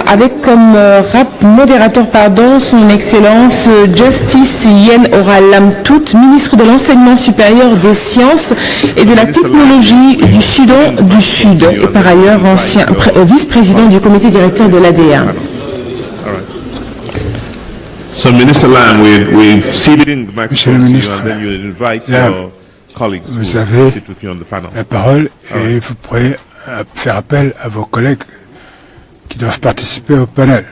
avec comme modérateur son Excellence Justice Yen Oral Lamtout, ministre de l'Enseignement supérieur des sciences et de la technologie du Soudan du Sud, et par ailleurs ancien vice-président du comité directeur de l'ADA. So, Minister Lam, we've ceded the Monsieur le microphone to you, ministre, and then you invite là, your colleagues who vous will avez sit with you on the panel. la parole et vous pourrez faire appel à vos collègues qui doivent participer au panel.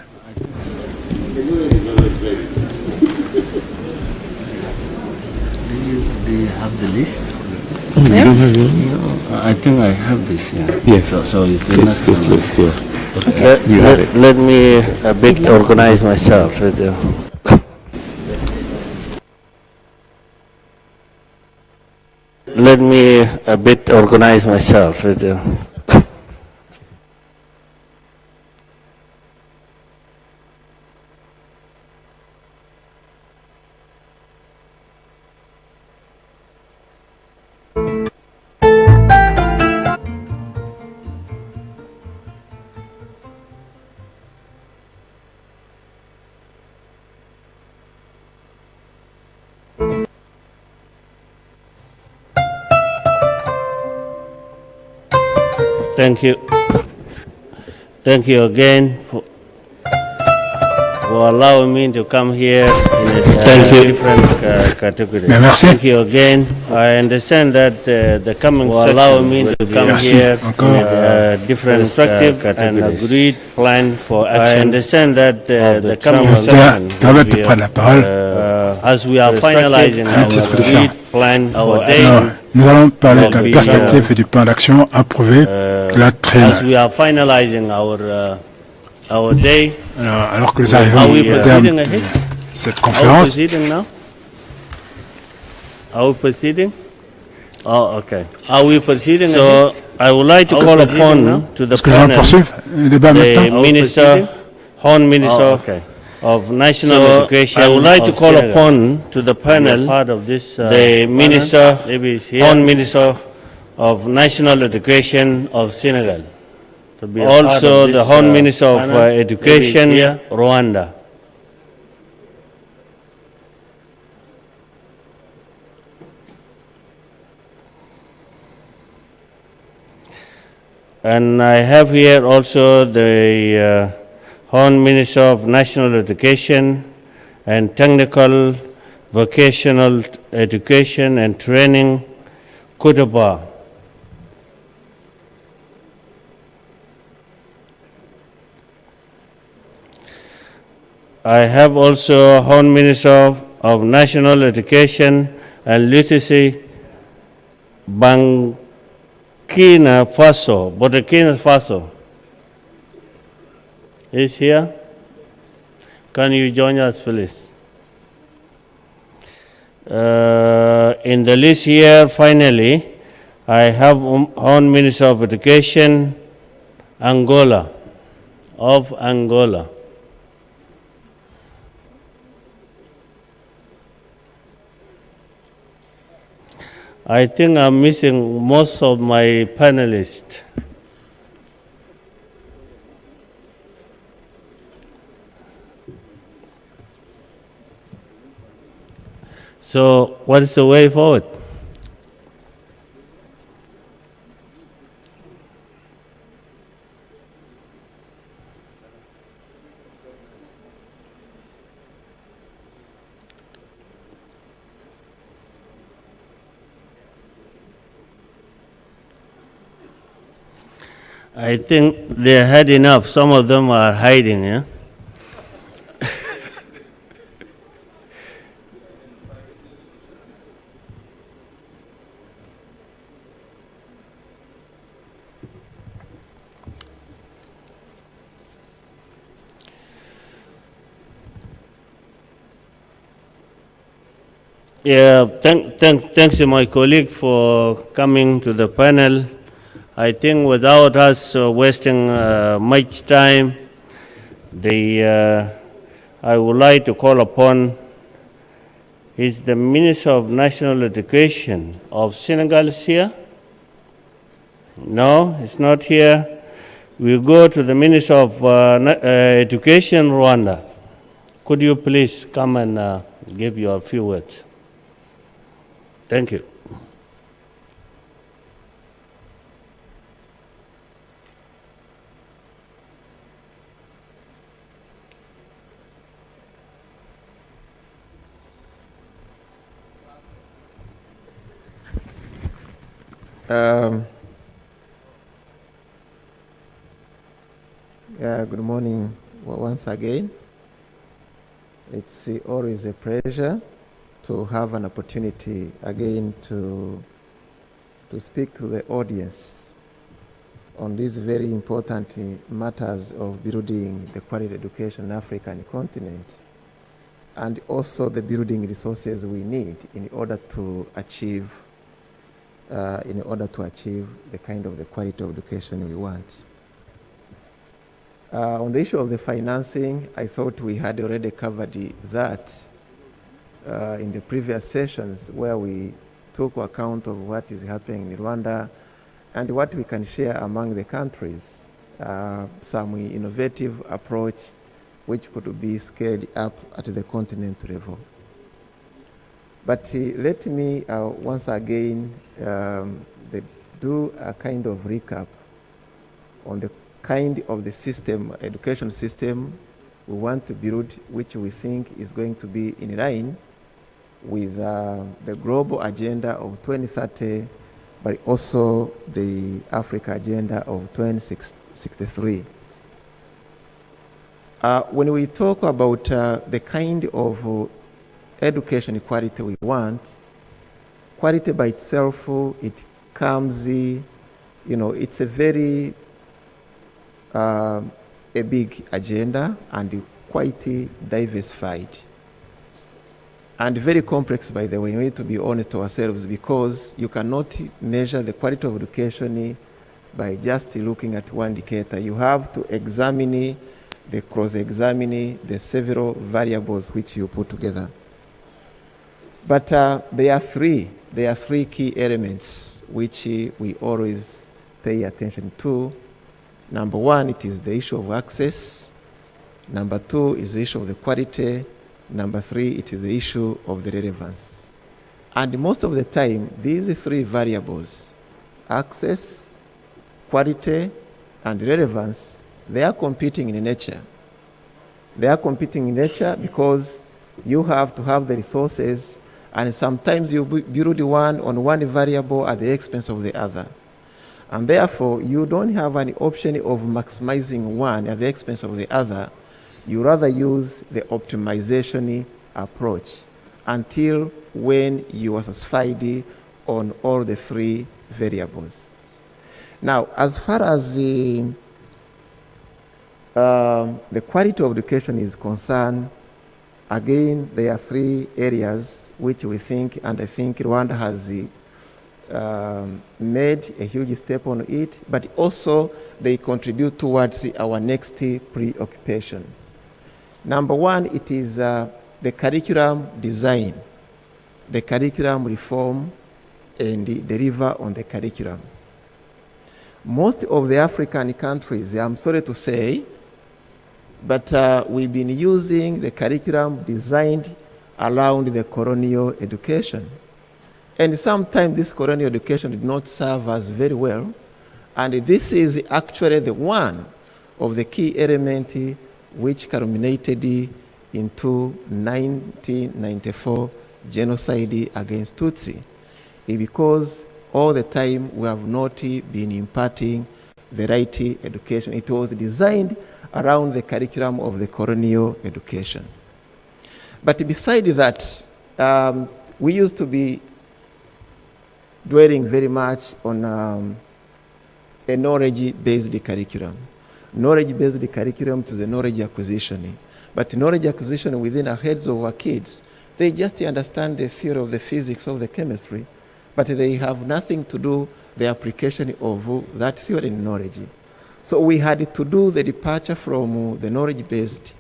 Do you have the list? Yeah. No, I think I have this. Yeah. Yes. So it's the It's next this one. list, yeah. Let me a bit organize myself. Let me a bit organize myself. Thank you. Thank you again for allowing me to come here in a different category. Merci. Thank you again. I understand that the coming session allowing me to come Merci here encore. with a different perspective and agreed plan for action. I understand that the coming session Permettre de prendre la parole. as we are finalizing À un titre our différent. agreed plan for Alors, action. nous allons parler de la perspective et du plan d'action approuvé de la As triennale. we are finalizing our day, Alors que nous are arrivons we au terme proceeding de ahead? cette Are we conférence, proceeding now? Are we proceeding? Oh, okay. Are we proceeding? So I would like to call upon to the est-ce que nous allons panel poursuivre le débat the maintenant? minister, Horn Minister of National Education. I would like to call upon to the panel part of this the minister, Horn Minister of National Education of Senegal. Also the Horn Minister of Education, Rwanda. And I have here also the Horn Minister of National Education and Technical Vocational Education and Training, Kutaba. I have also Horn Minister of National Education and Literacy, Burkina Faso. Is here? Can you join us, please? In the list here, finally, I have Horn Minister of Education, Angola. I think I'm missing most of my panelists. So, what is the way forward? I think they had enough. Some of them are hiding, yeah? Yeah, thanks to my colleague for coming to the panel. I think without us wasting much time, I would like to call upon is the Minister of National Education of Senegal is here? No, it's not here. we go to the Minister of Education, Rwanda. Could you please come and give your few words? Thank you. Good morning once again. It's always a pleasure to have an opportunity again to speak to the audience on these very important matters of building the quality education in the African continent, and also the building resources we need in order to achieve the kind of the quality of education we want. On the issue of the financing, I thought we had already covered that in the previous sessions, where we took account of what is happening in Rwanda and what we can share among the countries, some innovative approach which could be scaled up at the continent level. But let me once again do a kind of recap on the kind of the system, education system we want to build, which we think is going to be in line with the global agenda of 2030, but also the Africa agenda of 2063. When we talk about the kind of education quality we want, quality by itself, it comes, it's a very a big agenda and quite diversified and very complex, by the way. We need to be honest to ourselves, because you cannot measure the quality of education by just looking at one indicator. You have to examine the cross-examine the several variables which you put together. But there are three key elements which we always pay attention to. Number one, it is the issue of access. Number two is the issue of the quality. Number three, it is the issue of the relevance. And most of the time, these three variables, access, quality, and relevance, they are competing in nature. They are competing in nature because you have to have the resources, and sometimes you build one on one variable at the expense of the other. And therefore, you don't have an option of maximizing one at the expense of the other. You rather use the optimization approach until when you are satisfied on all the three variables. Now, as far as the quality of education is concerned, again, there are three areas which we think, and I think Rwanda has made a huge step on it, but also they contribute towards our next preoccupation. Number one, it is the curriculum design, the curriculum reform, and deliver on the curriculum. Most of the African countries, I'm sorry to say, but we've been using the curriculum designed around the colonial education. And sometimes this colonial education did not serve us very well. And this is actually the one of the key elements which culminated into 1994 genocide against Tutsi. Because all the time we have not been imparting the right education. It was designed around the curriculum of the colonial education. But besides that, we used to be dwelling very much on a knowledge-based curriculum. Knowledge-based curriculum to the knowledge acquisition. But knowledge acquisition within our heads of our kids, they just understand the theory of the physics, of the chemistry, but they have nothing to do the application of that theory and knowledge. So we had to do the departure from the knowledge-based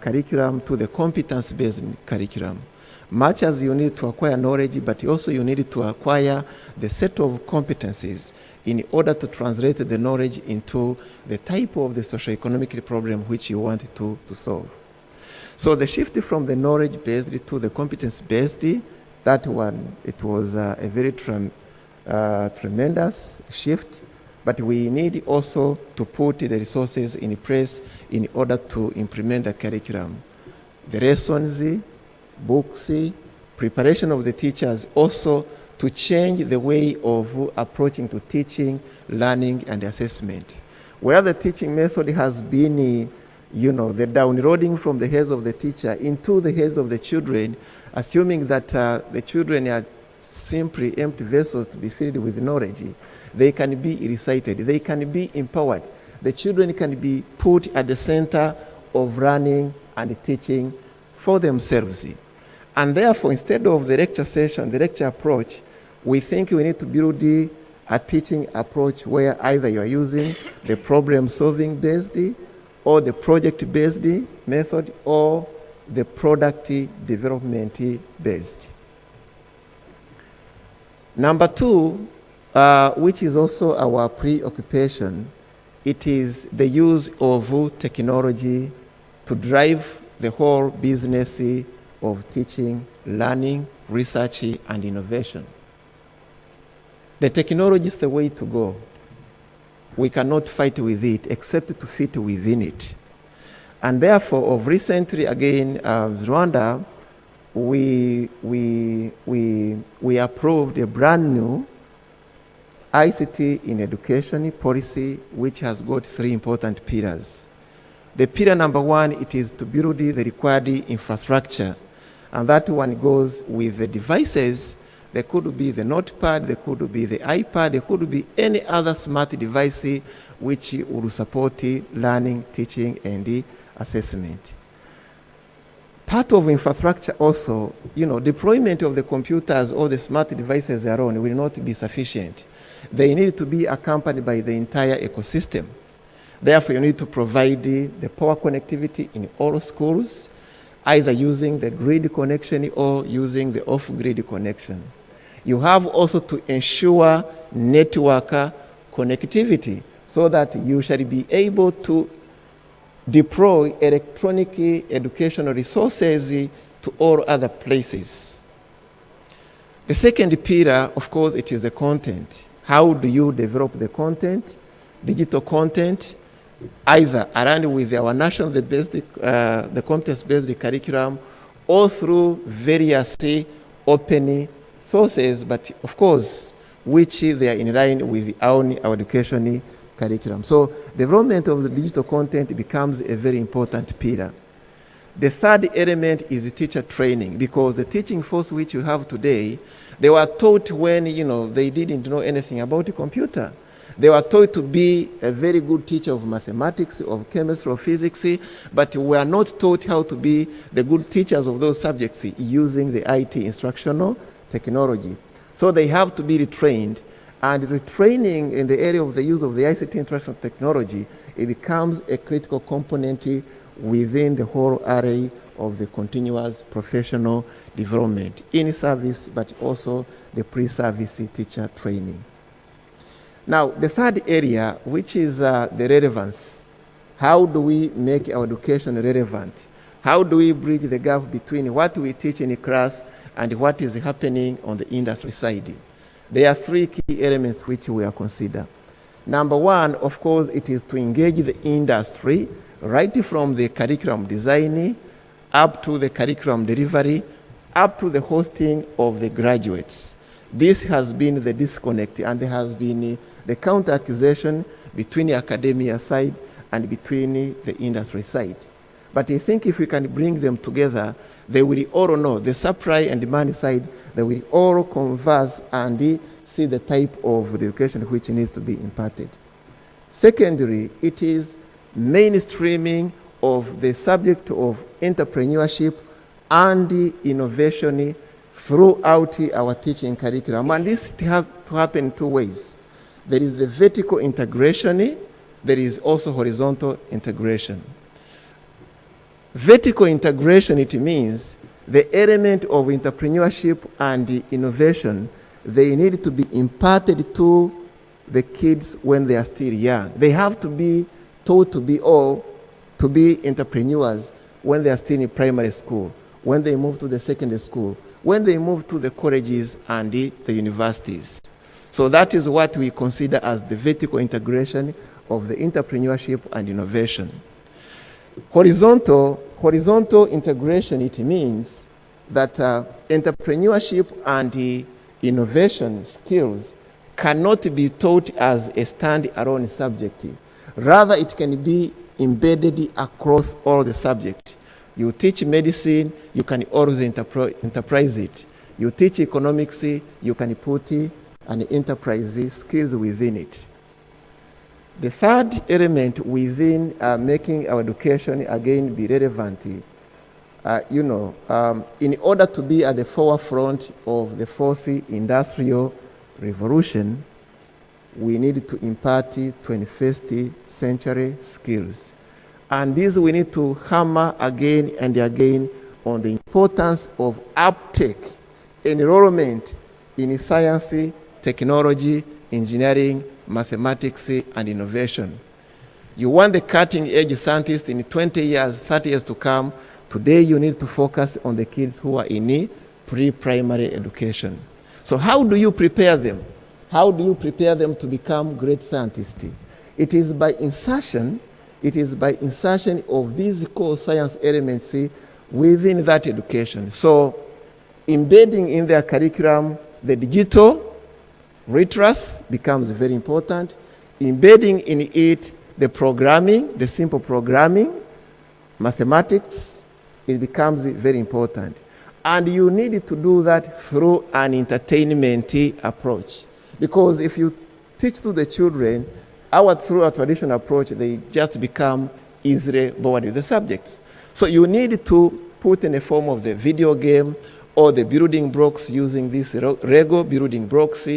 curriculum to the competence-based curriculum. much as you need to acquire knowledge, but also you need to acquire the set of competencies in order to translate the knowledge into the type of the socioeconomic problem which you want to solve. So the shift from the knowledge-based to the competence-based, that one, it was a very tremendous shift, but we need also to put the resources in place in order to implement the curriculum. The lessons, books, preparation of the teachers, also to change the way of approaching to teaching, learning, and assessment. Where the teaching method has been, the downloading from the heads of the teacher into the heads of the children, assuming that the children are simply empty vessels to be filled with knowledge, they can be recited, they can be empowered. The children can be put at the center of learning and teaching for themselves. And therefore, instead of the lecture session, the lecture approach, we think we need to build a teaching approach where either you are using the problem-solving based or the project-based method or the product development based. Number two, which is also our preoccupation, it is the use of technology to drive the whole business of teaching, learning, research, and innovation. The technology is the way to go. We cannot fight with it except to fit within it. And therefore, of recently, again, Rwanda, we approved a brand new ICT in education policy, which has got three important pillars. The pillar number one, it is to build the required infrastructure. And that one goes with the devices. There could be the notepad, there could be the iPad, there could be any other smart device which will support learning, teaching, and assessment. Part of infrastructure also, deployment of the computers or the smart devices alone will not be sufficient. They need to be accompanied by the entire ecosystem. Therefore, you need to provide the power connectivity in all schools, either using the grid connection or using the off-grid connection. You have also to ensure network connectivity so that you shall be able to deploy electronic educational resources to all other places. The second pillar, of course, it is the content. How do you develop the content, digital content, either around with our national the competence-based curriculum or through various open sources, but of course, which they are in line with our education curriculum. So development of the digital content becomes a very important pillar. The third element is the teacher training, because the teaching force which you have today, they were taught when they didn't know anything about the computer. They were taught to be a very good teacher of mathematics, of chemistry, of physics, but were not taught how to be the good teachers of those subjects using the IT instructional technology. So they have to be retrained, and retraining in the area of the use of the ICT instructional technology, it becomes a critical component within the whole array of the continuous professional development in service, but also the pre-service teacher training. Now, the third area, which is the relevance. How do we make our education relevant? How do we bridge the gap between what we teach in a class and what is happening on the industry side? There are three key elements which we are consider. Number one, of course, it is to engage the industry right from the curriculum design up to the curriculum delivery, up to the hosting of the graduates. This has been the disconnect, and there has been the counter-accusation between the academia side and between the industry side. But I think if we can bring them together, they will all know, the supply and demand side, they will all converse and see the type of education which needs to be imparted. Secondly, it is mainstreaming of the subject of entrepreneurship and innovation throughout our teaching curriculum. And this has to happen in two ways. There is the vertical integration, there is also horizontal integration. Vertical integration, it means the element of entrepreneurship and innovation, they need to be imparted to the kids when they are still young. They have to be taught to be entrepreneurs when they are still in primary school, when they move to the secondary school, when they move to the colleges and the universities. So that is what we consider as the vertical integration of the entrepreneurship and innovation. Horizontal integration, it means that entrepreneurship and innovation skills cannot be taught as a stand-alone subject. Rather, it can be embedded across all the subjects. You teach medicine, you can always enterprise it. You teach economics, you can put an enterprise skills within it. The third element within making our education again be relevant, in order to be at the forefront of the fourth industrial revolution, we need to impart 21st century skills. And this we need to hammer again and again on the importance of uptake, enrollment in science, technology, engineering, mathematics, and innovation. You want the cutting-edge scientist in 20 years, 30 years to come. Today you need to focus on the kids who are in pre-primary education. So how do you prepare them? How do you prepare them to become great scientists? It is by insertion of these core science elements within that education. So embedding in their curriculum the digital literacy becomes very important. Embedding in it the programming, the simple programming, mathematics, it becomes very important. And you need to do that through an entertainment approach. Because if you teach to the children, through a traditional approach, they just become easily bored with the subjects. So you need to put in a form of the video game or the building blocks using this Lego building blocks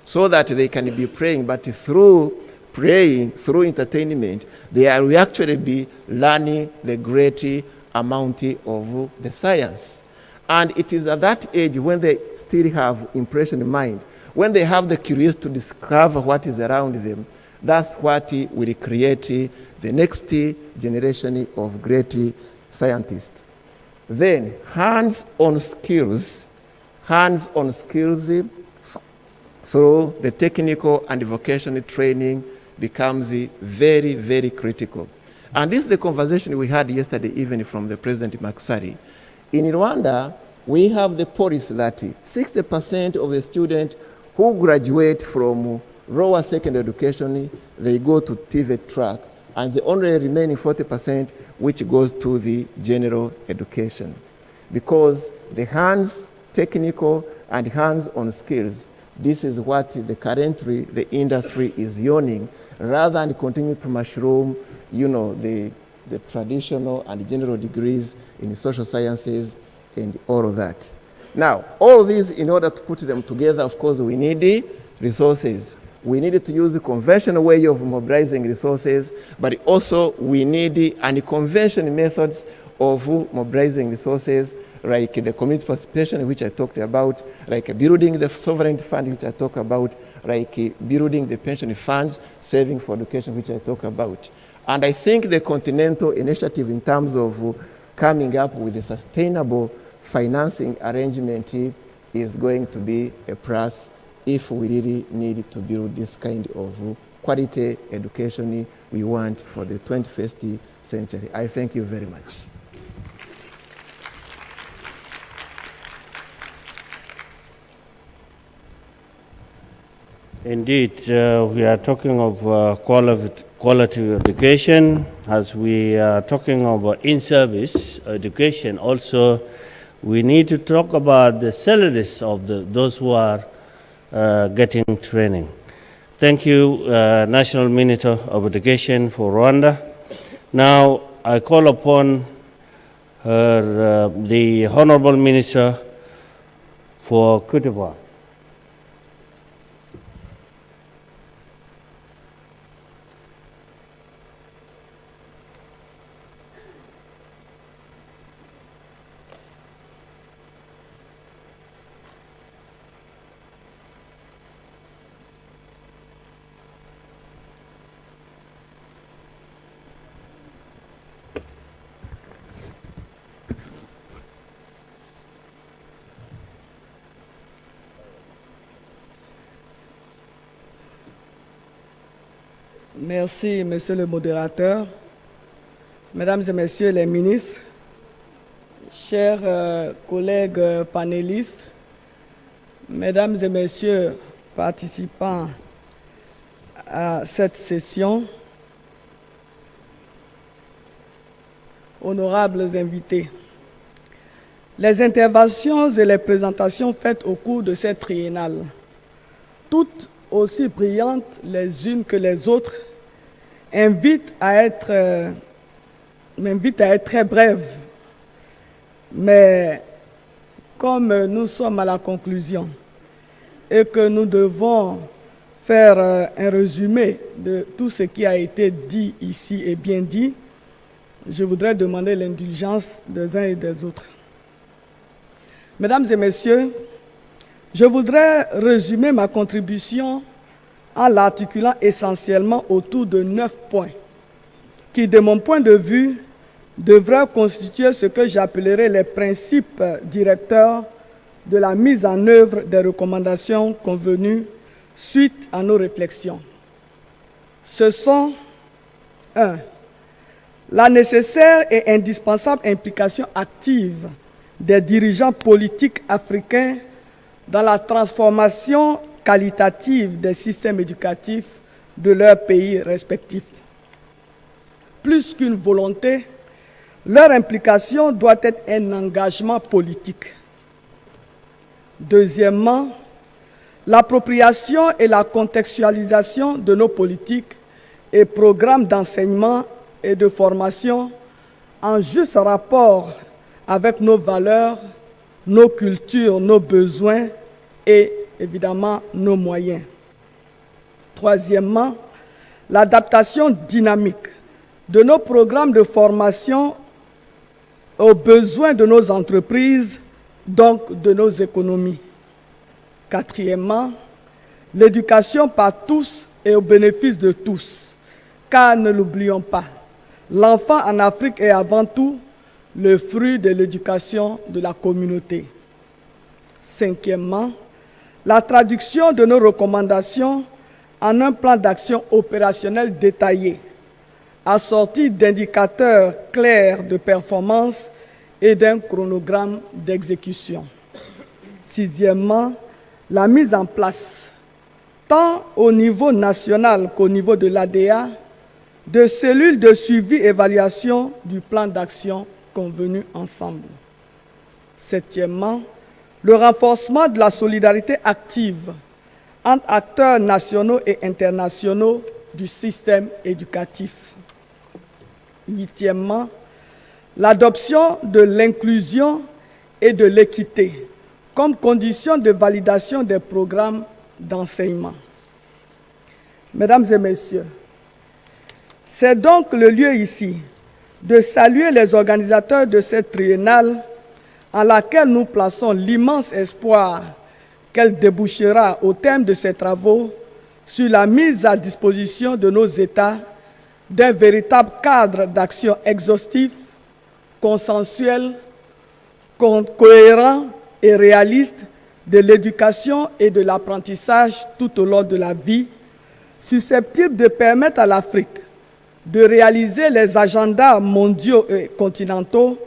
so that they can be playing. But through playing, through entertainment, they will actually be learning the great amount of the science. And it is at that age when they still have impression in mind, when they have the curiosity to discover what is around them, that's what will create the next generation of great scientists. Then hands-on skills through the technical and vocational training becomes very, very critical. And this is the conversation we had yesterday evening from the President Maksari. In Rwanda, we have the policy that 60% of the students who graduate from lower secondary education, they go to TVET track, and the only remaining 40% which goes to the general education. Because the technical and hands-on skills, this is what the industry is yawning, rather than continue to mushroom, the traditional and general degrees in social sciences and all of that. Now, all these, in order to put them together, of course, we need resources. We need to use a conventional way of mobilizing resources, but also we need unconventional methods of mobilizing resources, like the community participation, which I talked about, like building the sovereign fund, which I talked about, like building the pension funds, saving for education, which I talked about. And I think the continental initiative in terms of coming up with a sustainable financing arrangement is going to be a plus if we really need to build this kind of quality education we want for the 21st century. I thank you very much. Indeed, we are talking of quality education. As we are talking about in-service education, also we need to talk about the salaries of those who are getting training. Thank you, National Minister of Education for Rwanda. Now I call upon her, the Honorable Minister for Côte d'Ivoire. Merci, Monsieur le modérateur. Mesdames et Messieurs les ministres, chers collègues panélistes, Mesdames et Messieurs participants à cette session, honorables invités, les interventions et les présentations faites au cours de cette triennale, toutes aussi brillantes les unes que les autres, m'invitent à être très brève. Mais comme nous sommes à la conclusion et que nous devons faire un résumé de tout ce qui a été dit ici et bien dit, je voudrais demander l'indulgence des uns et des autres. Mesdames et Messieurs, je voudrais résumer ma contribution en l'articulant essentiellement autour de 9 points qui, de mon point de vue, devraient constituer ce que j'appellerais les principes directeurs de la mise en œuvre des recommandations convenues suite à nos réflexions. Ce sont 1. La nécessaire et indispensable implication active des dirigeants politiques africains dans la transformation qualitative des systèmes éducatifs de leurs pays respectifs. Plus qu'une volonté, leur implication doit être un engagement politique. Deuxièmement, l'appropriation et la contextualisation de nos politiques et programmes d'enseignement et de formation en juste rapport avec nos valeurs, nos cultures, nos besoins et évidemment nos moyens. Troisièmement, l'adaptation dynamique de nos programmes de formation aux besoins de nos entreprises, donc de nos économies. Quatrièmement, l'éducation par tous et au bénéfice de tous, car ne l'oublions pas, l'enfant en Afrique est avant tout le fruit de l'éducation de la communauté. Cinquièmement, la traduction de nos recommandations en un plan d'action opérationnel détaillé, assorti d'indicateurs clairs de performance et d'un chronogramme d'exécution. Sixièmement, la mise en place, tant au niveau national qu'au niveau de l'ADA, de cellules de suivi et évaluation du plan d'action convenu ensemble. Septièmement, le renforcement de la solidarité active entre acteurs nationaux et internationaux du système éducatif. Huitièmement, l'adoption de l'inclusion et de l'équité comme condition de validation des programmes d'enseignement. Mesdames et Messieurs, c'est donc le lieu ici de saluer les organisateurs de cette triennale en laquelle nous plaçons l'immense espoir qu'elle débouchera au terme de ces travaux sur la mise à disposition de nos États d'un véritable cadre d'action exhaustif, consensuel, cohérent et réaliste de l'éducation et de l'apprentissage tout au long de la vie, susceptible de permettre à l'Afrique de réaliser les agendas mondiaux et continentaux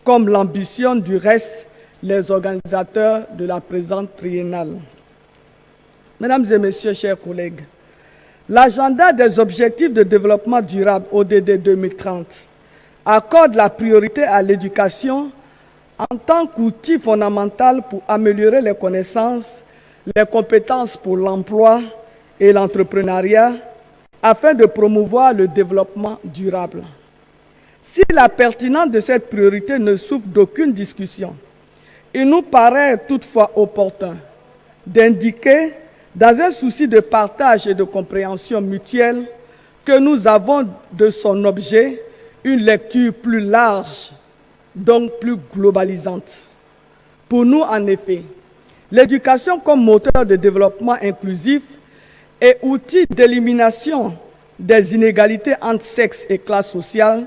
comme l'ambitionnent du reste les organisateurs de la présente triennale. Mesdames et Messieurs, chers collègues, l'agenda des objectifs de développement durable ODD 2030 accorde la priorité à l'éducation en tant qu'outil fondamental pour améliorer les connaissances, les compétences pour l'emploi et l'entrepreneuriat afin de promouvoir le développement durable. Si la pertinence de cette priorité ne souffre d'aucune discussion, il nous paraît toutefois opportun d'indiquer, dans un souci de partage et de compréhension mutuelle, que nous avons de son objet une lecture plus large, donc plus globalisante. Pour nous, en effet, l'éducation comme moteur de développement inclusif et outil d'élimination des inégalités entre sexes et classes sociales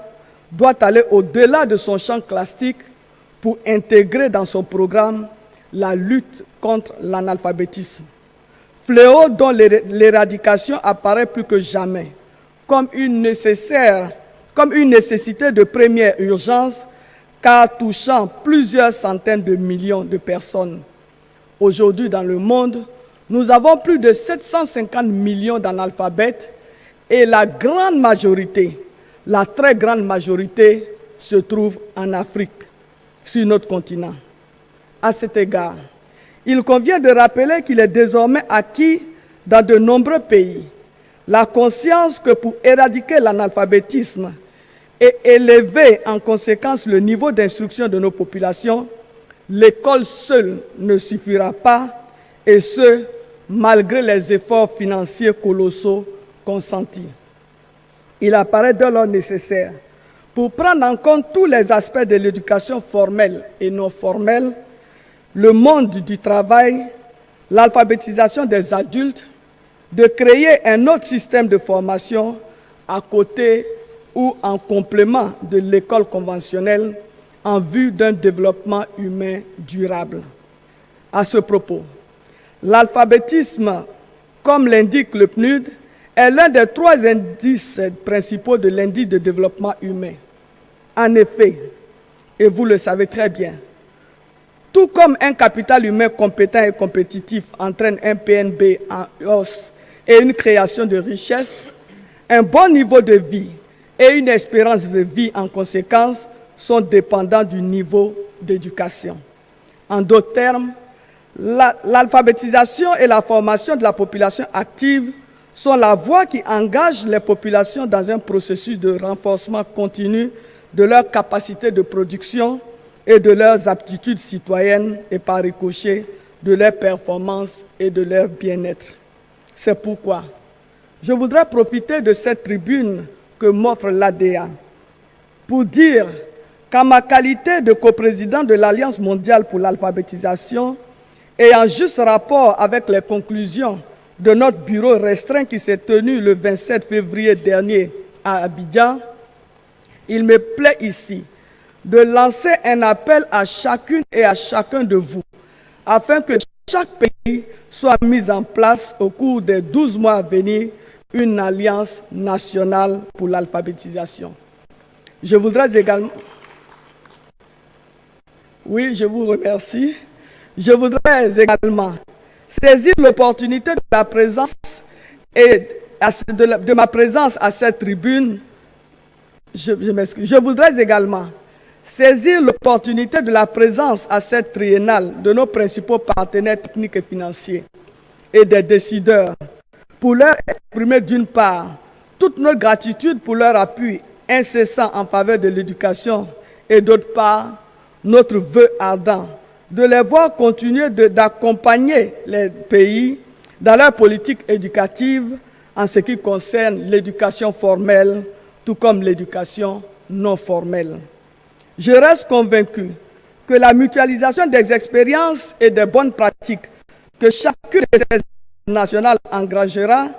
doit aller au-delà de son champ classique pour intégrer dans son programme la lutte contre l'analphabétisme, fléau dont l'éradication apparaît plus que jamais comme une nécessité de première urgence, car touchant plusieurs centaines de millions de personnes. Aujourd'hui, dans le monde, nous avons plus de 750 millions d'analphabètes et la grande majorité, la très grande majorité, se trouve en Afrique, sur notre continent. À cet égard, il convient de rappeler qu'il est désormais acquis dans de nombreux pays la conscience que pour éradiquer l'analphabétisme et élever en conséquence le niveau d'instruction de nos populations, l'école seule ne suffira pas, et ce, malgré les efforts financiers colossaux consentis. Il apparaît dès lors nécessaire, pour prendre en compte tous les aspects de l'éducation formelle et non formelle, le monde du travail, l'alphabétisation des adultes, de créer un autre système de formation à côté ou en complément de l'école conventionnelle en vue d'un développement humain durable. À ce propos, l'alphabétisme, comme l'indique le PNUD, est l'un des 3 indices principaux de l'indice de développement humain. En effet, et vous le savez très bien, tout comme un capital humain compétent et compétitif entraîne un PNB en hausse et une création de richesse, un bon niveau de vie et une espérance de vie en conséquence sont dépendants du niveau d'éducation. En d'autres termes, l'alphabétisation et la formation de la population active sont la voie qui engage les populations dans un processus de renforcement continu de leur capacité de production et de leurs aptitudes citoyennes et par ricochet de leurs performances et de leur bien-être. C'est pourquoi je voudrais profiter de cette tribune que m'offre l'ADA pour dire qu'en ma qualité de coprésident de l'Alliance mondiale pour l'alphabétisation et en juste rapport avec les conclusions de notre bureau restreint qui s'est tenu le 27 février dernier à Abidjan, il me plaît ici de lancer un appel à chacune et à chacun de vous afin que chaque pays soit mis en place au cours des 12 mois à venir une alliance nationale pour l'alphabétisation. Je voudrais également... Oui, je vous remercie. Je voudrais également saisir l'opportunité de la présence et de ma présence à cette tribune. Je m'excuse. Je voudrais également saisir l'opportunité de la présence à cette triennale de nos principaux partenaires techniques et financiers et des décideurs pour leur exprimer d'une part toute notre gratitude pour leur appui incessant en faveur de l'éducation et d'autre part notre vœu ardent de les voir continuer d'accompagner les pays dans leur politique éducative en ce qui concerne l'éducation formelle tout comme l'éducation non formelle. Je reste convaincu que la mutualisation des expériences et des bonnes pratiques que chacune de ces nationales engagera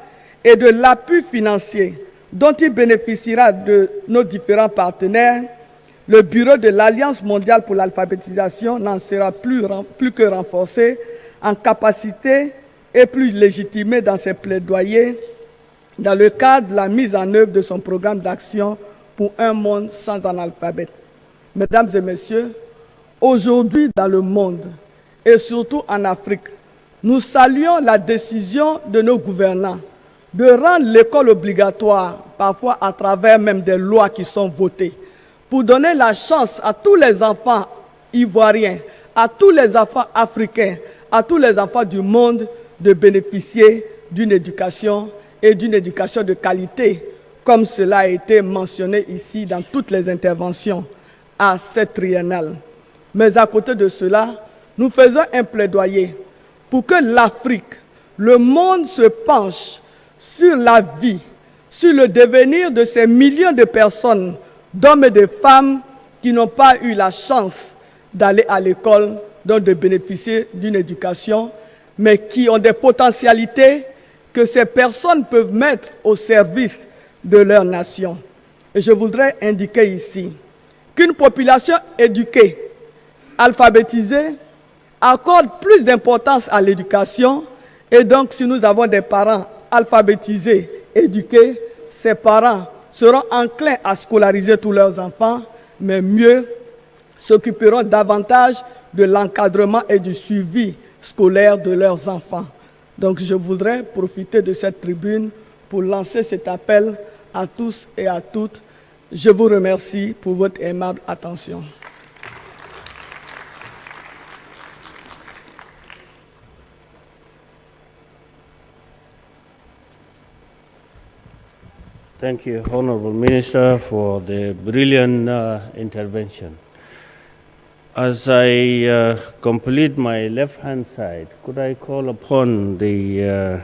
et de l'appui financier dont il bénéficiera de nos différents partenaires, le bureau de l'Alliance mondiale pour l'alphabétisation n'en sera plus que renforcé en capacité et plus légitimé dans ses plaidoyers dans le cadre de la mise en œuvre de son programme d'action pour un monde sans analphabète. Mesdames et messieurs, aujourd'hui dans le monde et surtout en Afrique, nous saluons la décision de nos gouvernants de rendre l'école obligatoire, parfois à travers même des lois qui sont votées, pour donner la chance à tous les enfants ivoiriens, à tous les enfants africains, à tous les enfants du monde de bénéficier d'une éducation et d'une éducation de qualité, comme cela a été mentionné ici dans toutes les interventions à cette triennale. Mais à côté de cela, nous faisons un plaidoyer pour que l'Afrique, le monde se penche sur la vie, sur le devenir de ces millions de personnes, d'hommes et de femmes qui n'ont pas eu la chance d'aller à l'école, donc de bénéficier d'une éducation, mais qui ont des potentialités que ces personnes peuvent mettre au service de leur nation. Et je voudrais indiquer ici qu'une population éduquée, alphabétisée, accorde plus d'importance à l'éducation, et donc si nous avons des parents alphabétisés, éduqués, ces parents seront enclins à scolariser tous leurs enfants, mais mieux s'occuperont davantage de l'encadrement et du suivi scolaire de leurs enfants. Donc je voudrais profiter de cette tribune pour lancer cet appel à tous et à toutes. Je vous remercie pour votre aimable attention. Thank you, Honorable Minister, for the brilliant intervention. As I complete my left-hand side, could I call upon the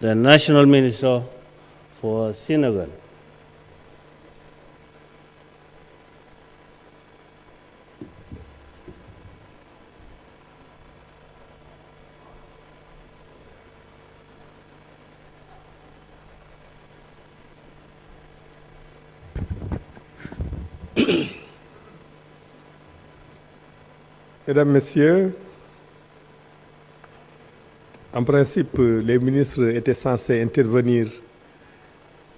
National Minister for Senegal? Mesdames, Messieurs, en principe, les ministres étaient censés intervenir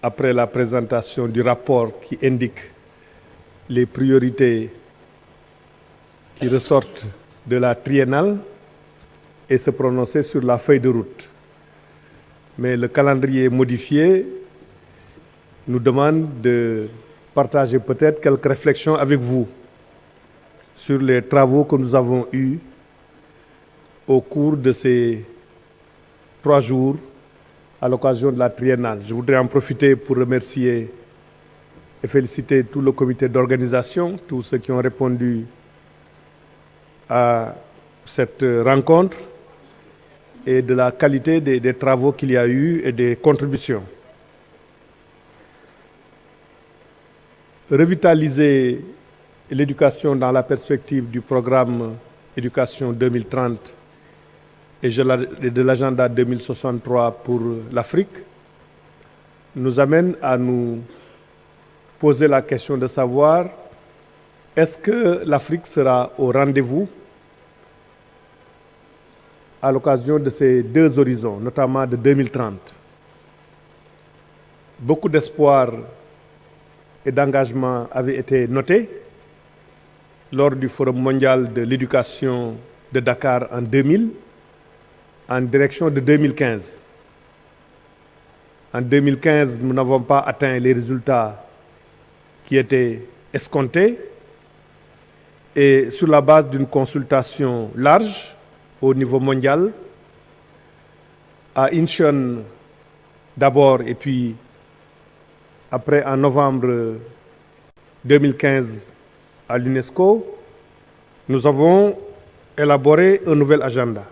après la présentation du rapport qui indique les priorités qui ressortent de la triennale et se prononcer sur la feuille de route. Mais le calendrier modifié nous demande de partager peut-être quelques réflexions avec vous sur les travaux que nous avons eus au cours de ces 3 jours à l'occasion de la triennale. Je voudrais en profiter pour remercier et féliciter tout le comité d'organisation, tous ceux qui ont répondu à cette rencontre et de la qualité des travaux qu'il y a eu et des contributions. Revitaliser l'éducation dans la perspective du programme Éducation 2030 et de l'agenda 2063 pour l'Afrique nous amène à nous poser la question de savoir est-ce que l'Afrique sera au rendez-vous à l'occasion de ces 2 horizons, notamment de 2030. Beaucoup d'espoir et d'engagement avaient été notés lors du Forum mondial de l'éducation de Dakar en 2000, en direction de 2015. En 2015, nous n'avons pas atteint les résultats qui étaient escomptés et sur la base d'une consultation large au niveau mondial, à Incheon d'abord et puis après en novembre 2015 à l'UNESCO, nous avons élaboré un nouvel agenda,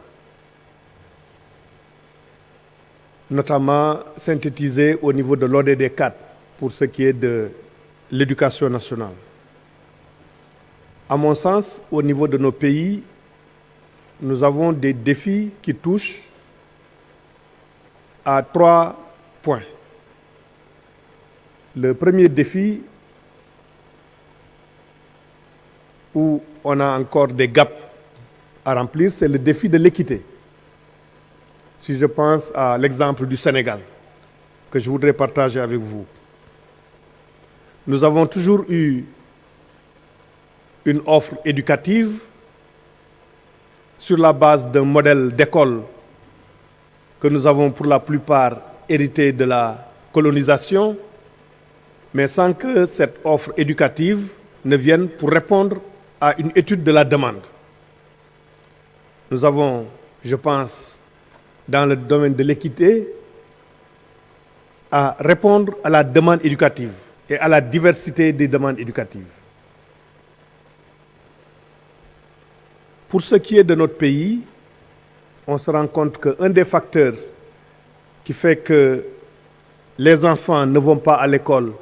notamment synthétisé au niveau de l'ODD 4 pour ce qui est de l'éducation nationale. À mon sens, au niveau de nos pays, nous avons des défis qui touchent à 3 points. Le premier défi, où on a encore des gaps à remplir, c'est le défi de l'équité. Si je pense à l'exemple du Sénégal, que je voudrais partager avec vous. Nous avons toujours eu une offre éducative sur la base d'un modèle d'école que nous avons pour la plupart hérité de la colonisation, mais sans que cette offre éducative ne vienne pour répondre à une étude de la demande. Nous avons, je pense, dans le domaine de l'équité, à répondre à la demande éducative et à la diversité des demandes éducatives. Pour ce qui est de notre pays, on se rend compte qu'un des facteurs qui fait que les enfants ne vont pas à l'école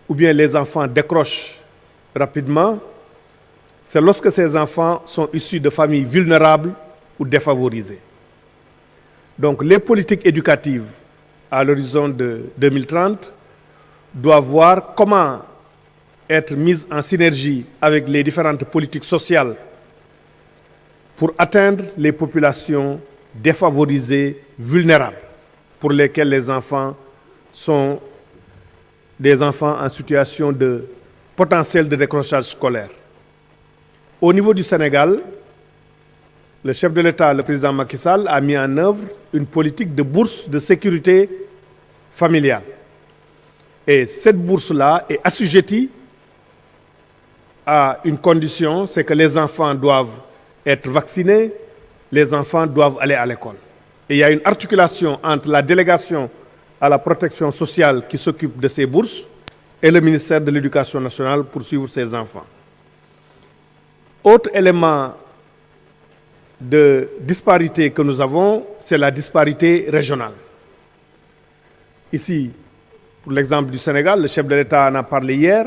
ou bien les enfants décrochent rapidement, c'est lorsque ces enfants sont issus de familles vulnérables ou défavorisées. Donc les politiques éducatives à l'horizon de 2030 doivent voir comment être mises en synergie avec les différentes politiques sociales pour atteindre les populations défavorisées, vulnérables, pour lesquelles les enfants sont des enfants en situation de potentiel de décrochage scolaire. Au niveau du Sénégal, le chef de l'État, le président Macky Sall, a mis en œuvre une politique de bourse de sécurité familiale. Et cette bourse-là est assujettie à une condition, c'est que les enfants doivent être vaccinés, les enfants doivent aller à l'école. Et il y a une articulation entre la délégation à la protection sociale qui s'occupe de ces bourses et le ministère de l'Éducation nationale pour suivre ces enfants. Autre élément de disparité que nous avons, c'est la disparité régionale. Ici, pour l'exemple du Sénégal, le chef de l'État en a parlé hier,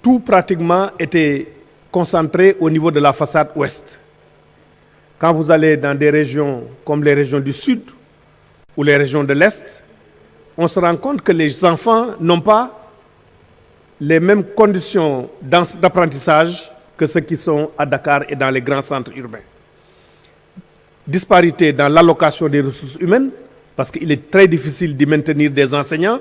tout pratiquement était concentré au niveau de la façade ouest. Quand vous allez dans des régions comme les régions du sud ou les régions de l'est, on se rend compte que les enfants n'ont pas les mêmes conditions d'apprentissage que ceux qui sont à Dakar et dans les grands centres urbains. Disparité dans l'allocation des ressources humaines, parce qu'il est très difficile d'y maintenir des enseignants.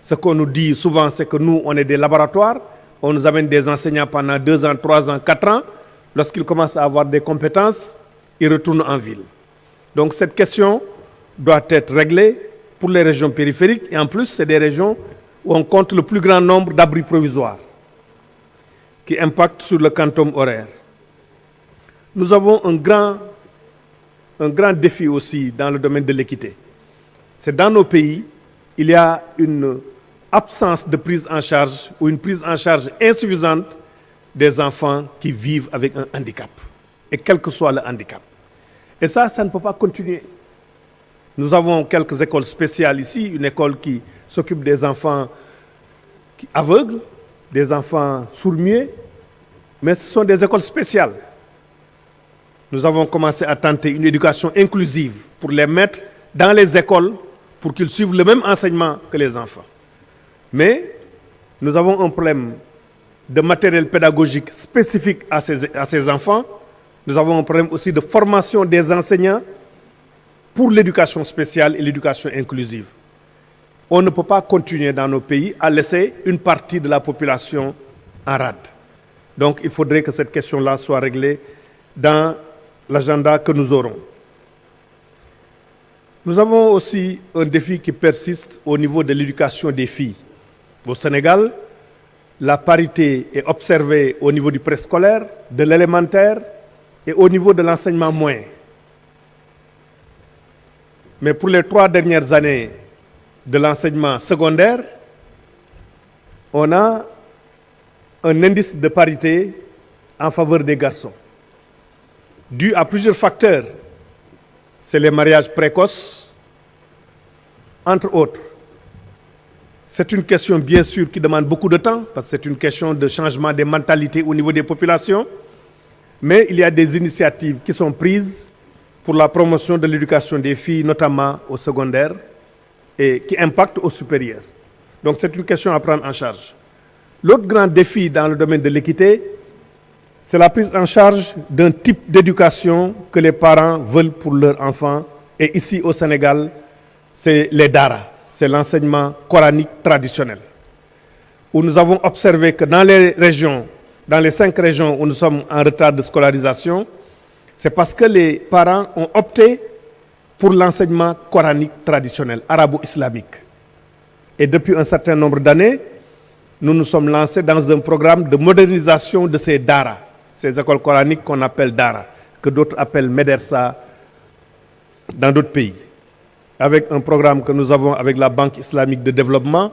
Ce qu'on nous dit souvent, c'est que nous, on est des laboratoires, on nous amène des enseignants pendant 2 ans, 3 ans, 4 ans. Lorsqu'ils commencent à avoir des compétences, ils retournent en ville. Donc cette question doit être réglée pour les régions périphériques. Et en plus, c'est des régions où on compte le plus grand nombre d'abris provisoires qui impactent sur le quantum horaire. Nous avons un grand défi aussi dans le domaine de l'équité. C'est dans nos pays, il y a une absence de prise en charge ou une prise en charge insuffisante des enfants qui vivent avec un handicap, et quel que soit le handicap. Et ça ne peut pas continuer. Nous avons quelques écoles spéciales ici, une école qui s'occupe des enfants aveugles, des enfants sourds-muets, mais ce sont des écoles spéciales. Nous avons commencé à tenter une éducation inclusive pour les mettre dans les écoles pour qu'ils suivent le même enseignement que les enfants. Mais nous avons un problème de matériel pédagogique spécifique à ces enfants. Nous avons un problème aussi de formation des enseignants pour l'éducation spéciale et l'éducation inclusive. On ne peut pas continuer dans nos pays à laisser une partie de la population en rade. Donc il faudrait que cette question-là soit réglée dans l'agenda que nous aurons. Nous avons aussi un défi qui persiste au niveau de l'éducation des filles. Au Sénégal, la parité est observée au niveau du préscolaire, de l'élémentaire et au niveau de l'enseignement moyen. Mais pour les 3 dernières années de l'enseignement secondaire, on a un indice de parité en faveur des garçons, dû à plusieurs facteurs. C'est les mariages précoces, entre autres. C'est une question, bien sûr, qui demande beaucoup de temps, parce que c'est une question de changement des mentalités au niveau des populations. Mais il y a des initiatives qui sont prises pour la promotion de l'éducation des filles, notamment au secondaire, et qui impactent au supérieur. Donc c'est une question à prendre en charge. L'autre grand défi dans le domaine de l'équité, c'est la prise en charge d'un type d'éducation que les parents veulent pour leurs enfants. Et ici au Sénégal, c'est les daara, c'est l'enseignement coranique traditionnel. Où nous avons observé que dans les régions, dans les 5 régions où nous sommes en retard de scolarisation, c'est parce que les parents ont opté pour l'enseignement coranique traditionnel, arabo-islamique. Et depuis un certain nombre d'années, nous nous sommes lancés dans un programme de modernisation de ces daara, ces écoles coraniques qu'on appelle daara, que d'autres appellent Médersa dans d'autres pays, avec un programme que nous avons avec la Banque islamique de développement.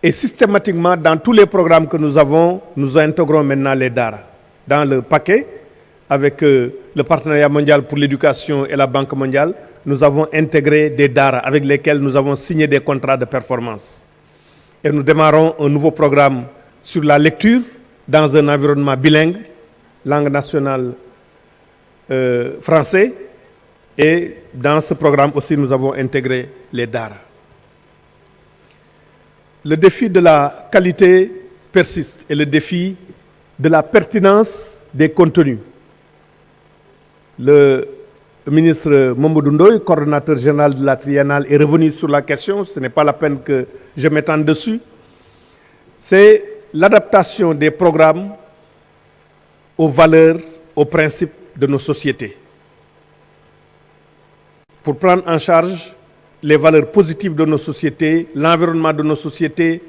Et systématiquement, dans tous les programmes que nous avons, nous intégrons maintenant les daara. Dans le paquet, avec le partenariat mondial pour l'éducation et la Banque mondiale, nous avons intégré des daara avec lesquels nous avons signé des contrats de performance. Et nous démarrons un nouveau programme sur la lecture dans un environnement bilingue, langue nationale français. Et dans ce programme aussi, nous avons intégré les daara. Le défi de la qualité persiste et le défi de la pertinence des contenus. Le le ministre Mamadou Ndoye, coordonnateur général de la triennale, est revenu sur la question. Ce n'est pas la peine que je m'étende dessus. C'est l'adaptation des programmes aux valeurs, aux principes de nos sociétés, pour prendre en charge les valeurs positives de nos sociétés, l'environnement de nos sociétés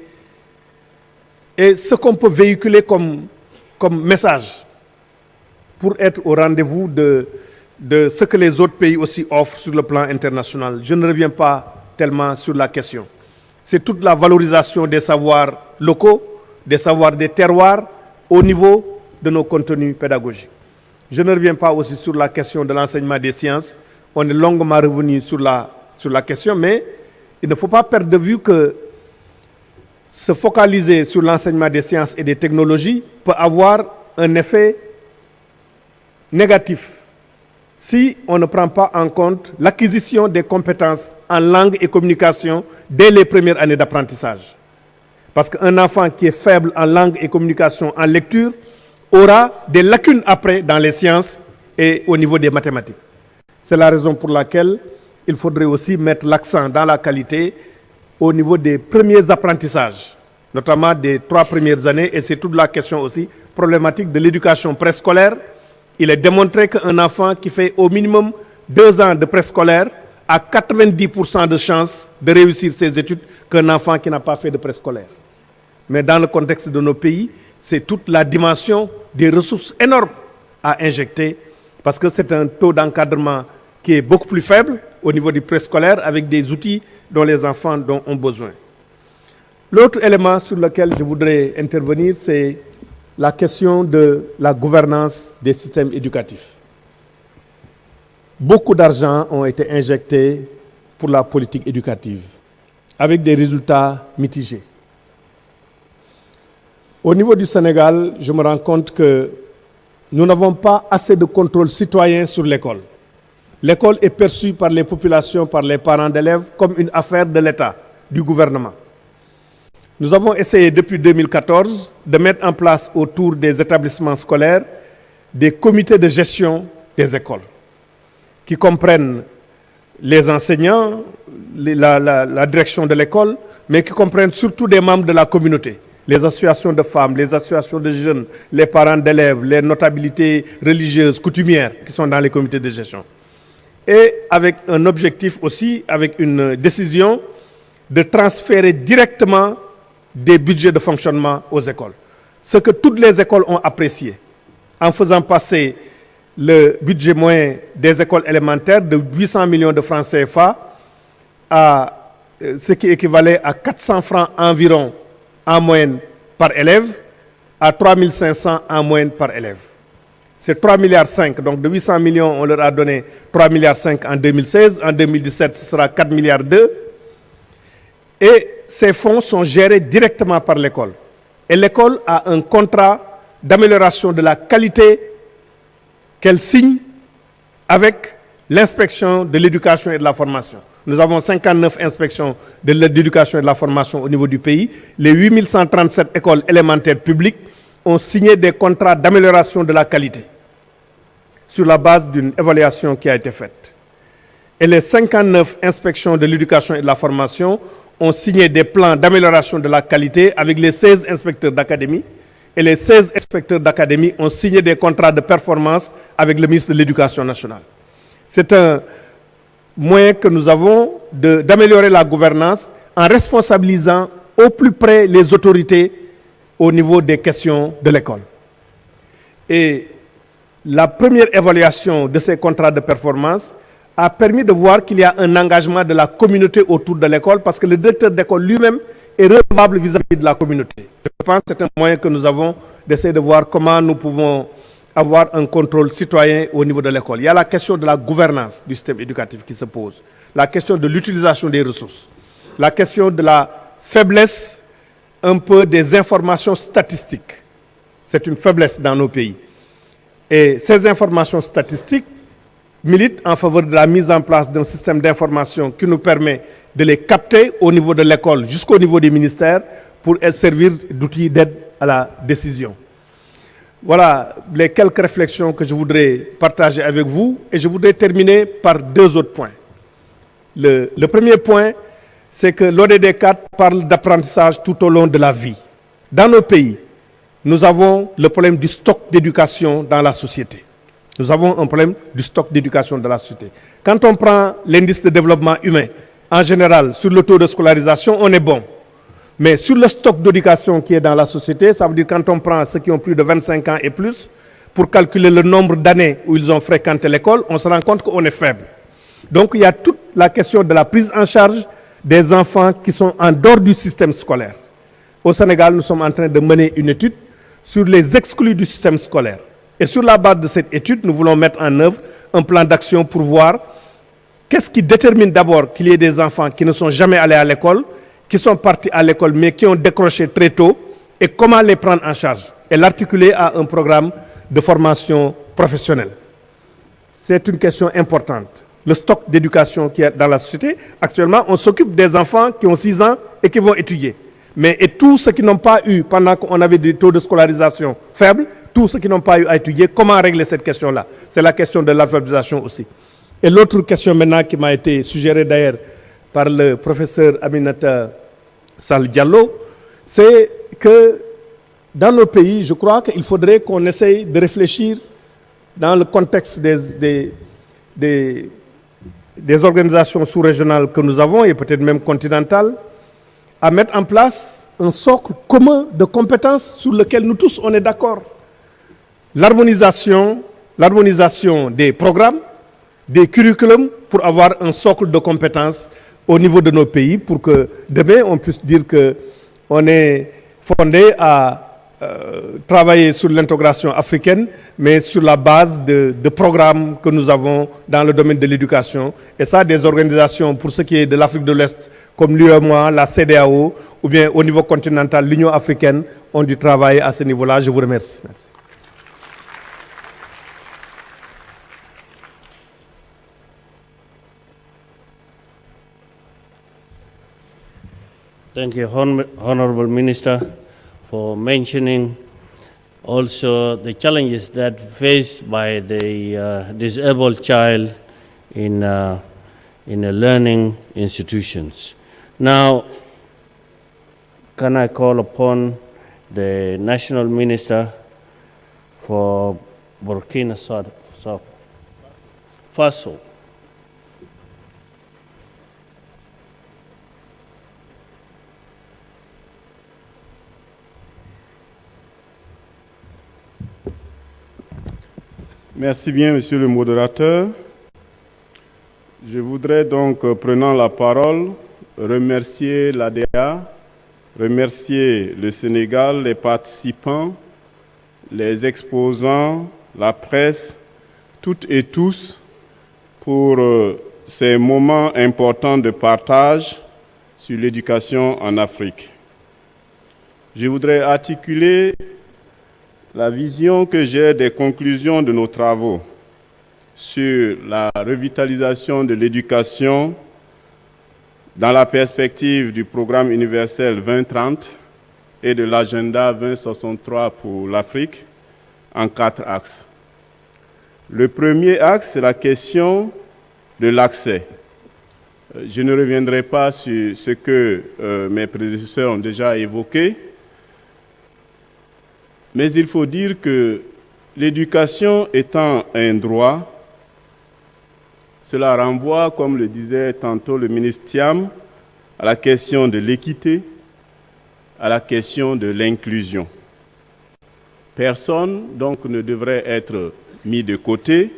et ce qu'on peut véhiculer comme message pour être au rendez-vous de ce que les autres pays aussi offrent sur le plan international. Je ne reviens pas tellement sur la question. C'est toute la valorisation des savoirs locaux, des savoirs des terroirs au niveau de nos contenus pédagogiques. Je ne reviens pas aussi sur la question de l'enseignement des sciences. On est longuement revenu sur la question, mais il ne faut pas perdre de vue que se focaliser sur l'enseignement des sciences et des technologies peut avoir un effet négatif si on ne prend pas en compte l'acquisition des compétences en langue et communication dès les premières années d'apprentissage. Parce qu'un enfant qui est faible en langue et communication, en lecture, aura des lacunes après dans les sciences et au niveau des mathématiques. C'est la raison pour laquelle il faudrait aussi mettre l'accent dans la qualité au niveau des premiers apprentissages, notamment des 3 premières années, et c'est toute la question aussi problématique de l'éducation préscolaire. Il est démontré qu'un enfant qui fait au minimum 2 ans de préscolaire a 90% de chances de réussir ses études qu'un enfant qui n'a pas fait de préscolaire. Mais dans le contexte de nos pays, c'est toute la dimension des ressources énormes à injecter, parce que c'est un taux d'encadrement qui est beaucoup plus faible au niveau du préscolaire avec des outils dont les enfants ont besoin. L'autre élément sur lequel je voudrais intervenir, c'est la question de la gouvernance des systèmes éducatifs. Beaucoup d'argent ont été injectés pour la politique éducative, avec des résultats mitigés. Au niveau du Sénégal, je me rends compte que nous n'avons pas assez de contrôle citoyen sur l'école. L'école est perçue par les populations, par les parents d'élèves, comme une affaire de l'État, du gouvernement. Nous avons essayé depuis 2014 de mettre en place autour des établissements scolaires des comités de gestion des écoles qui comprennent les enseignants, la direction de l'école, mais qui comprennent surtout des membres de la communauté, les associations de femmes, les associations de jeunes, les parents d'élèves, les notabilités religieuses, coutumières qui sont dans les comités de gestion. Et avec un objectif aussi, avec une décision de transférer directement des budgets de fonctionnement aux écoles. Ce que toutes les écoles ont apprécié, en faisant passer le budget moyen des écoles élémentaires de 800 millions de francs CFA à ce qui équivalait à 400 francs environ en moyenne par élève, à 3500 en moyenne par élève. C'est 3,5 milliards. Donc de 800 millions, on leur a donné 3,5 milliards en 2016. En 2017, ce sera 4,2 milliards. Et ces fonds sont gérés directement par l'école. Et l'école a un contrat d'amélioration de la qualité qu'elle signe avec l'inspection de l'éducation et de la formation. Nous avons 59 inspections de l'éducation et de la formation au niveau du pays. Les 8137 écoles élémentaires publiques ont signé des contrats d'amélioration de la qualité sur la base d'une évaluation qui a été faite. Et les 59 inspections de l'éducation et de la formation ont signé des plans d'amélioration de la qualité avec les 16 inspecteurs d'académie. Et les 16 inspecteurs d'académie ont signé des contrats de performance avec le ministre de l'Éducation nationale. C'est un moyen que nous avons d'améliorer la gouvernance en responsabilisant au plus près les autorités au niveau des questions de l'école. Et la première évaluation de ces contrats de performance a permis de voir qu'il y a un engagement de la communauté autour de l'école parce que le directeur d'école lui-même est redevable vis-à-vis de la communauté. Je pense que c'est un moyen que nous avons d'essayer de voir comment nous pouvons avoir un contrôle citoyen au niveau de l'école. Il y a la question de la gouvernance du système éducatif qui se pose, la question de l'utilisation des ressources, la question de la faiblesse un peu des informations statistiques. C'est une faiblesse dans nos pays. Et ces informations statistiques militent en faveur de la mise en place d'un système d'information qui nous permet de les capter au niveau de l'école jusqu'au niveau des ministères pour servir d'outil d'aide à la décision. Voilà les quelques réflexions que je voudrais partager avec vous et je voudrais terminer par 2 autres points. Le premier point, c'est que l'ODD 4 parle d'apprentissage tout au long de la vie. Dans nos pays, nous avons le problème du stock d'éducation dans la société. Nous avons un problème du stock d'éducation dans la société. Quand on prend l'indice de développement humain, en général, sur le taux de scolarisation, on est bon. Mais sur le stock d'éducation qui est dans la société, ça veut dire quand on prend ceux qui ont plus de 25 ans et plus, pour calculer le nombre d'années où ils ont fréquenté l'école, on se rend compte qu'on est faible. Donc il y a toute la question de la prise en charge des enfants qui sont en dehors du système scolaire. Au Sénégal, nous sommes en train de mener une étude sur les exclus du système scolaire. Et sur la base de cette étude, nous voulons mettre en œuvre un plan d'action pour voir qu'est-ce qui détermine d'abord qu'il y ait des enfants qui ne sont jamais allés à l'école, qui sont partis à l'école mais qui ont décroché très tôt, et comment les prendre en charge et l'articuler à un programme de formation professionnelle. C'est une question importante. Le stock d'éducation qui est dans la société, actuellement, on s'occupe des enfants qui ont 6 ans et qui vont étudier. Mais et tous ceux qui n'ont pas eu, pendant qu'on avait des taux de scolarisation faibles, tous ceux qui n'ont pas eu à étudier, comment régler cette question-là? C'est la question de l'alphabétisation aussi. Et l'autre question maintenant qui m'a été suggérée d'ailleurs par le professeur Aminata Sall Diallo, c'est que dans nos pays, je crois qu'il faudrait qu'on essaye de réfléchir dans le contexte des organisations sous-régionales que nous avons et peut-être même continentales, à mettre en place un socle commun de compétences sur lequel nous tous on est d'accord. L'harmonisation des programmes, des curriculums pour avoir un socle de compétences au niveau de nos pays pour que demain on puisse dire qu'on est fondé à travailler sur l'intégration africaine, mais sur la base de programmes que nous avons dans le domaine de l'éducation. Et ça, des organisations, pour ce qui est de l'Afrique de l'Est, comme l'UEMOA, la CEDEAO, ou bien au niveau continental, l'Union africaine, ont dû travailler à ce niveau-là. Je vous remercie. Merci. Thank you, Honorable Minister, for mentioning also the challenges that faced by the disabled child in learning institutions. Now, can I call upon the National Minister for Burkina Faso? Merci bien, Monsieur le modérateur. Je voudrais donc, prenant la parole, remercier l'ADA, remercier le Sénégal, les participants, les exposants, la presse, toutes et tous, pour ces moments importants de partage sur l'éducation en Afrique. Je voudrais articuler la vision que j'ai des conclusions de nos travaux sur la revitalisation de l'éducation dans la perspective du programme universel 2030 et de l'agenda 2063 pour l'Afrique en 4 axes. Le premier axe, c'est la question de l'accès. Je ne reviendrai pas sur ce que mes prédécesseurs ont déjà évoqué, mais il faut dire que l'éducation étant un droit, cela renvoie, comme le disait tantôt le ministre Thiam, à la question de l'équité, à la question de l'inclusion. Personne, donc, ne devrait être mis de côté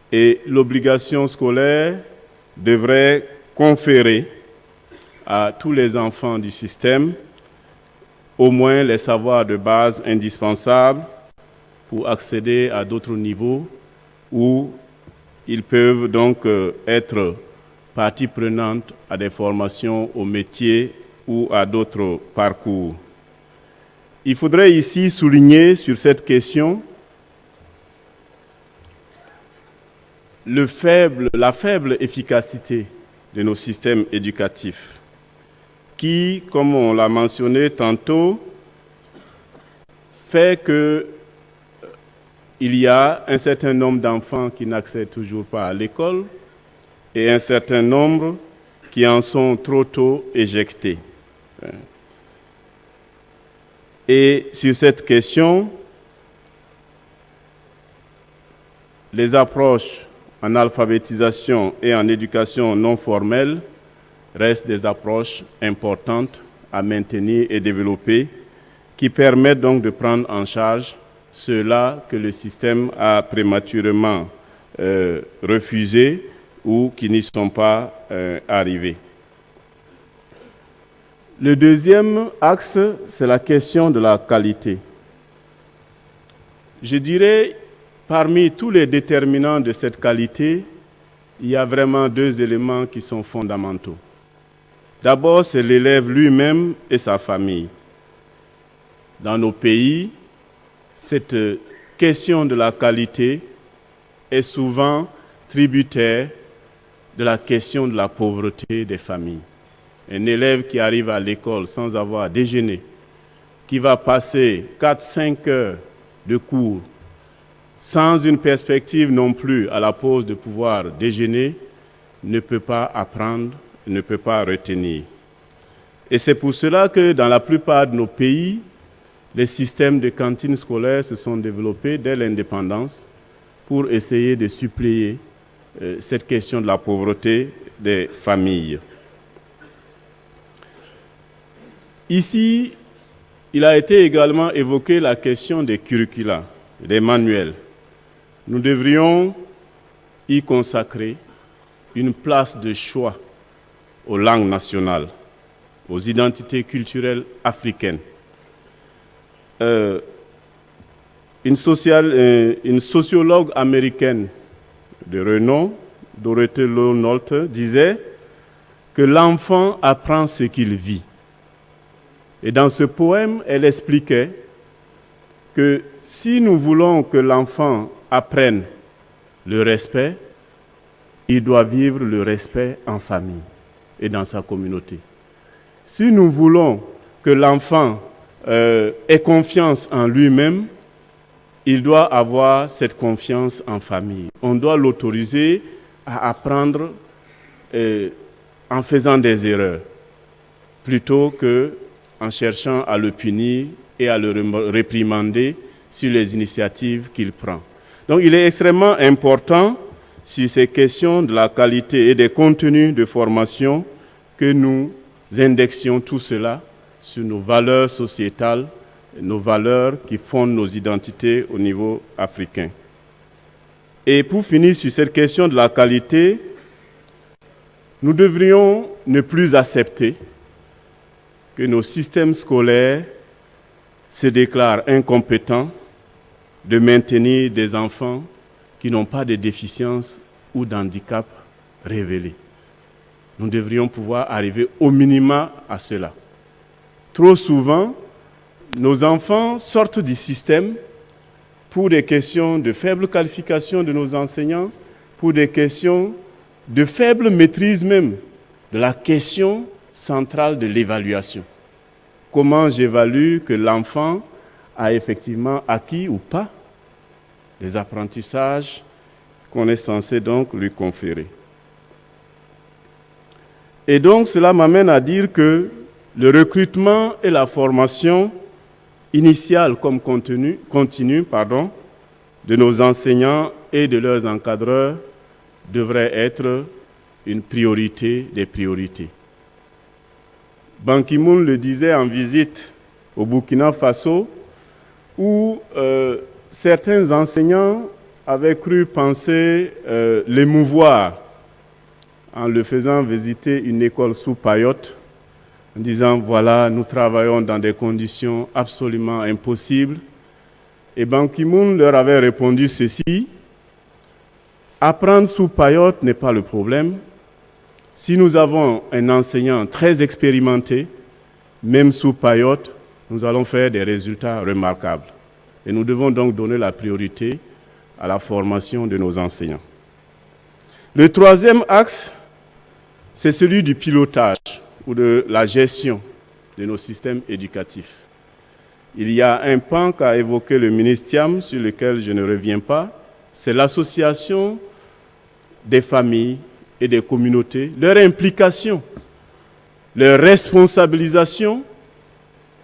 et l'obligation scolaire devrait conférer à tous les enfants du système au moins les savoirs de base indispensables pour accéder à d'autres niveaux où ils peuvent donc être partie prenante à des formations au métier ou à d'autres parcours. Il faudrait ici souligner sur cette question la faible efficacité de nos systèmes éducatifs qui, comme on l'a mentionné tantôt, fait que il y a un certain nombre d'enfants qui n'accèdent toujours pas à l'école et un certain nombre qui en sont trop tôt éjectés. Et sur cette question, les approches en alphabétisation et en éducation non formelle restent des approches importantes à maintenir et développer, qui permettent donc de prendre en charge ceux-là que le système a prématurément refusés ou qui n'y sont pas arrivés. Le deuxième axe, c'est la question de la qualité. Je dirais, parmi tous les déterminants de cette qualité, il y a vraiment deux éléments qui sont fondamentaux. D'abord, c'est l'élève lui-même et sa famille. Dans nos pays, cette question de la qualité est souvent tributaire de la question de la pauvreté des familles. Un élève qui arrive à l'école sans avoir déjeuné, qui va passer 4-5 heures de cours sans une perspective non plus à la pause de pouvoir déjeuner, ne peut pas apprendre, ne peut pas retenir. Et c'est pour cela que dans la plupart de nos pays, les systèmes de cantines scolaires se sont développés dès l'indépendance pour essayer de suppléer cette question de la pauvreté des familles. Ici, il a été également évoqué la question des curricula, des manuels. Nous devrions y consacrer une place de choix aux langues nationales, aux identités culturelles africaines. Une sociologue américaine de renom, Dorothée Lonolt, disait que l'enfant apprend ce qu'il vit. Et dans ce poème, elle expliquait que si nous voulons que l'enfant apprenne le respect, il doit vivre le respect en famille et dans sa communauté. Si nous voulons que l'enfant ait confiance en lui-même, il doit avoir cette confiance en famille. On doit l'autoriser à apprendre en faisant des erreurs, plutôt qu'en cherchant à le punir et à le réprimander sur les initiatives qu'il prend. Donc il est extrêmement important sur ces questions de la qualité et des contenus de formation que nous indexions tout cela sur nos valeurs sociétales, nos valeurs qui fondent nos identités au niveau africain. Et pour finir sur cette question de la qualité, nous devrions ne plus accepter que nos systèmes scolaires se déclarent incompétents de maintenir des enfants qui n'ont pas de déficience ou d'handicap révélés. Nous devrions pouvoir arriver au minima à cela. Trop souvent, nos enfants sortent du système pour des questions de faible qualification de nos enseignants, pour des questions de faible maîtrise même de la question centrale de l'évaluation. Comment j'évalue que l'enfant a effectivement acquis ou pas les apprentissages qu'on est censé donc lui conférer. Et donc cela m'amène à dire que le recrutement et la formation initiale comme continue de nos enseignants et de leurs encadreurs devrait être une priorité des priorités. Ban Ki-moon le disait en visite au Burkina Faso, où certains enseignants avaient cru penser l'émouvoir en le faisant visiter une école sous Payotte, en disant, voilà, nous travaillons dans des conditions absolument impossibles. Et Ban Ki-moon leur avait répondu ceci: apprendre sous Payotte n'est pas le problème. Si nous avons un enseignant très expérimenté, même sous Payotte, nous allons faire des résultats remarquables. Et nous devons donc donner la priorité à la formation de nos enseignants. Le troisième axe, c'est celui du pilotage ou de la gestion de nos systèmes éducatifs. il y a un pan qu'a évoqué le ministre Thiam, sur lequel je ne reviens pas, c'est l'association des familles et des communautés, leur implication, leur responsabilisation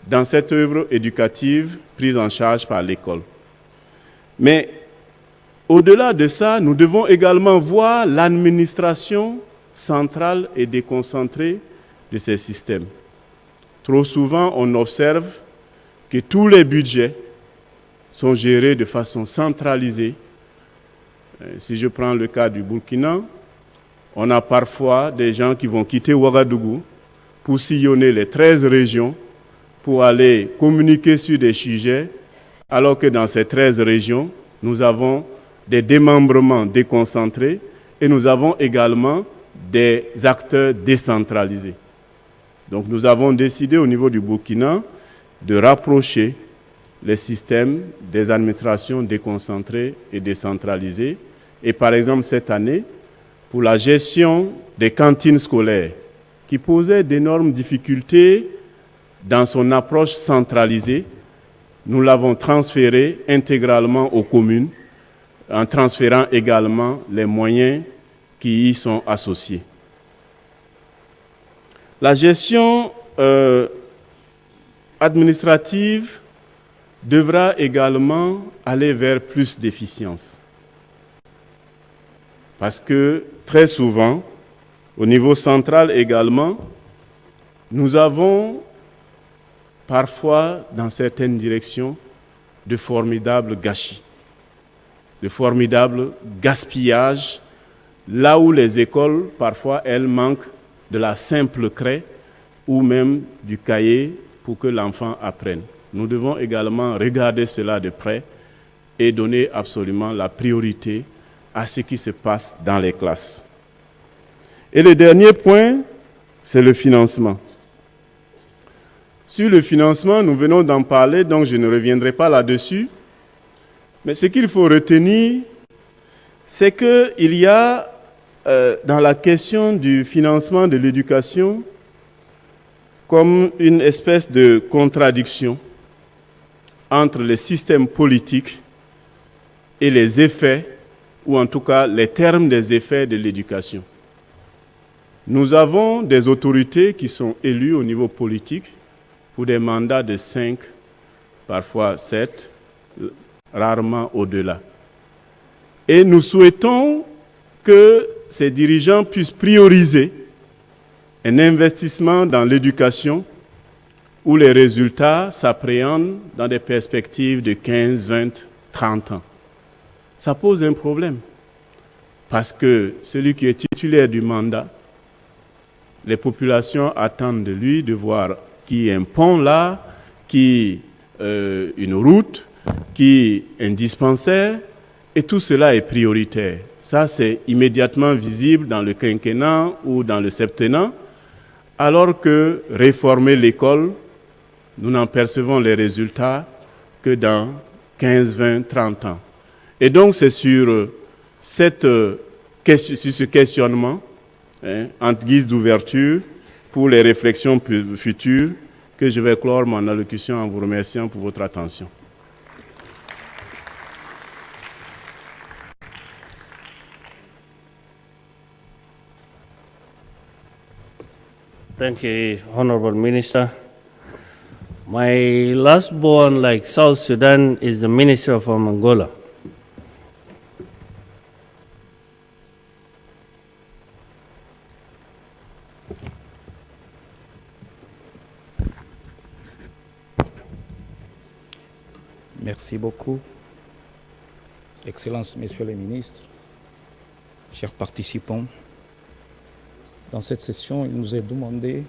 dans cette œuvre éducative prise en charge par l'école. Mais au-delà de ça, nous devons également voir l'administration centrale et déconcentrée de ces systèmes. Trop souvent, on observe que tous les budgets sont gérés de façon centralisée. Si je prends le cas du Burkina, on a parfois des gens qui vont quitter Ouagadougou pour sillonner les 13 régions pour aller communiquer sur des sujets, alors que dans ces 13 régions, nous avons des démembrements déconcentrés et nous avons également des acteurs décentralisés. Donc nous avons décidé au niveau du Burkina de rapprocher les systèmes des administrations déconcentrées et décentralisées. Et par exemple, cette année, pour la gestion des cantines scolaires, qui posait d'énormes difficultés dans son approche centralisée, nous l'avons transféré intégralement aux communes, en transférant également les moyens qui y sont associés. La gestion administrative devra également aller vers plus d'efficience. Parce que très souvent, au niveau central également, nous avons parfois, dans certaines directions, de formidables gâchis, de formidables gaspillages, là où les écoles, parfois, elles manquent de la simple craie ou même du cahier pour que l'enfant apprenne. Nous devons également regarder cela de près et donner absolument la priorité à ce qui se passe dans les classes. Et le dernier point, c'est le financement. Sur le financement, nous venons d'en parler, donc je ne reviendrai pas là-dessus. Mais ce qu'il faut retenir, c'est qu'il y a dans la question du financement de l'éducation comme une espèce de contradiction entre les systèmes politiques et les effets, ou en tout cas les termes des effets de l'éducation. Nous avons des autorités qui sont élues au niveau politique pour des mandats de 5, parfois 7, rarement au-delà. Et nous souhaitons que ces dirigeants puissent prioriser un investissement dans l'éducation où les résultats s'appréhendent dans des perspectives de 15, 20, 30 ans. Ça pose un problème parce que celui qui est titulaire du mandat, les populations attendent de lui de voir qu'il y a un pont là, qu'il y a une route, qu'il y a un dispensaire, et tout cela est prioritaire. Ça, c'est immédiatement visible dans le quinquennat ou dans le septennat, alors que réformer l'école, nous n'en percevons les résultats que dans 15, 20, 30 ans. Et donc, c'est sur ce questionnement, en guise d'ouverture, pour les réflexions futures, que je vais clore mon allocution en vous remerciant pour votre attention. Thank you, Honorable Minister. My last born, like South Sudan, is the Minister from Angola. Merci beaucoup. Excellences, Messieurs les ministres, chers participants, dans cette session, il nous est demandé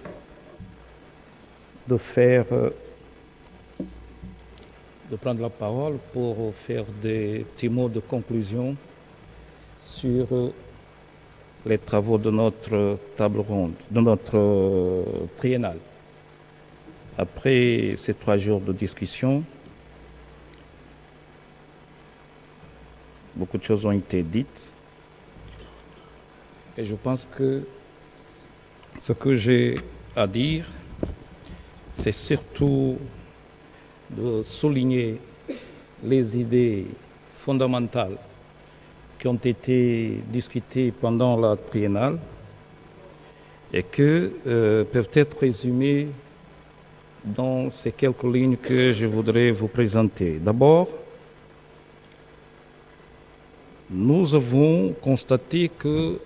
de prendre la parole pour faire des petits mots de conclusion sur les travaux de notre table ronde, de notre triennale. Après ces 3 jours de discussion, beaucoup de choses ont été dites et je pense que ce que j'ai à dire, c'est surtout de souligner les idées fondamentales qui ont été discutées pendant la triennale et que peuvent être résumées dans ces quelques lignes que je voudrais vous présenter. D'abord, nous avons constaté que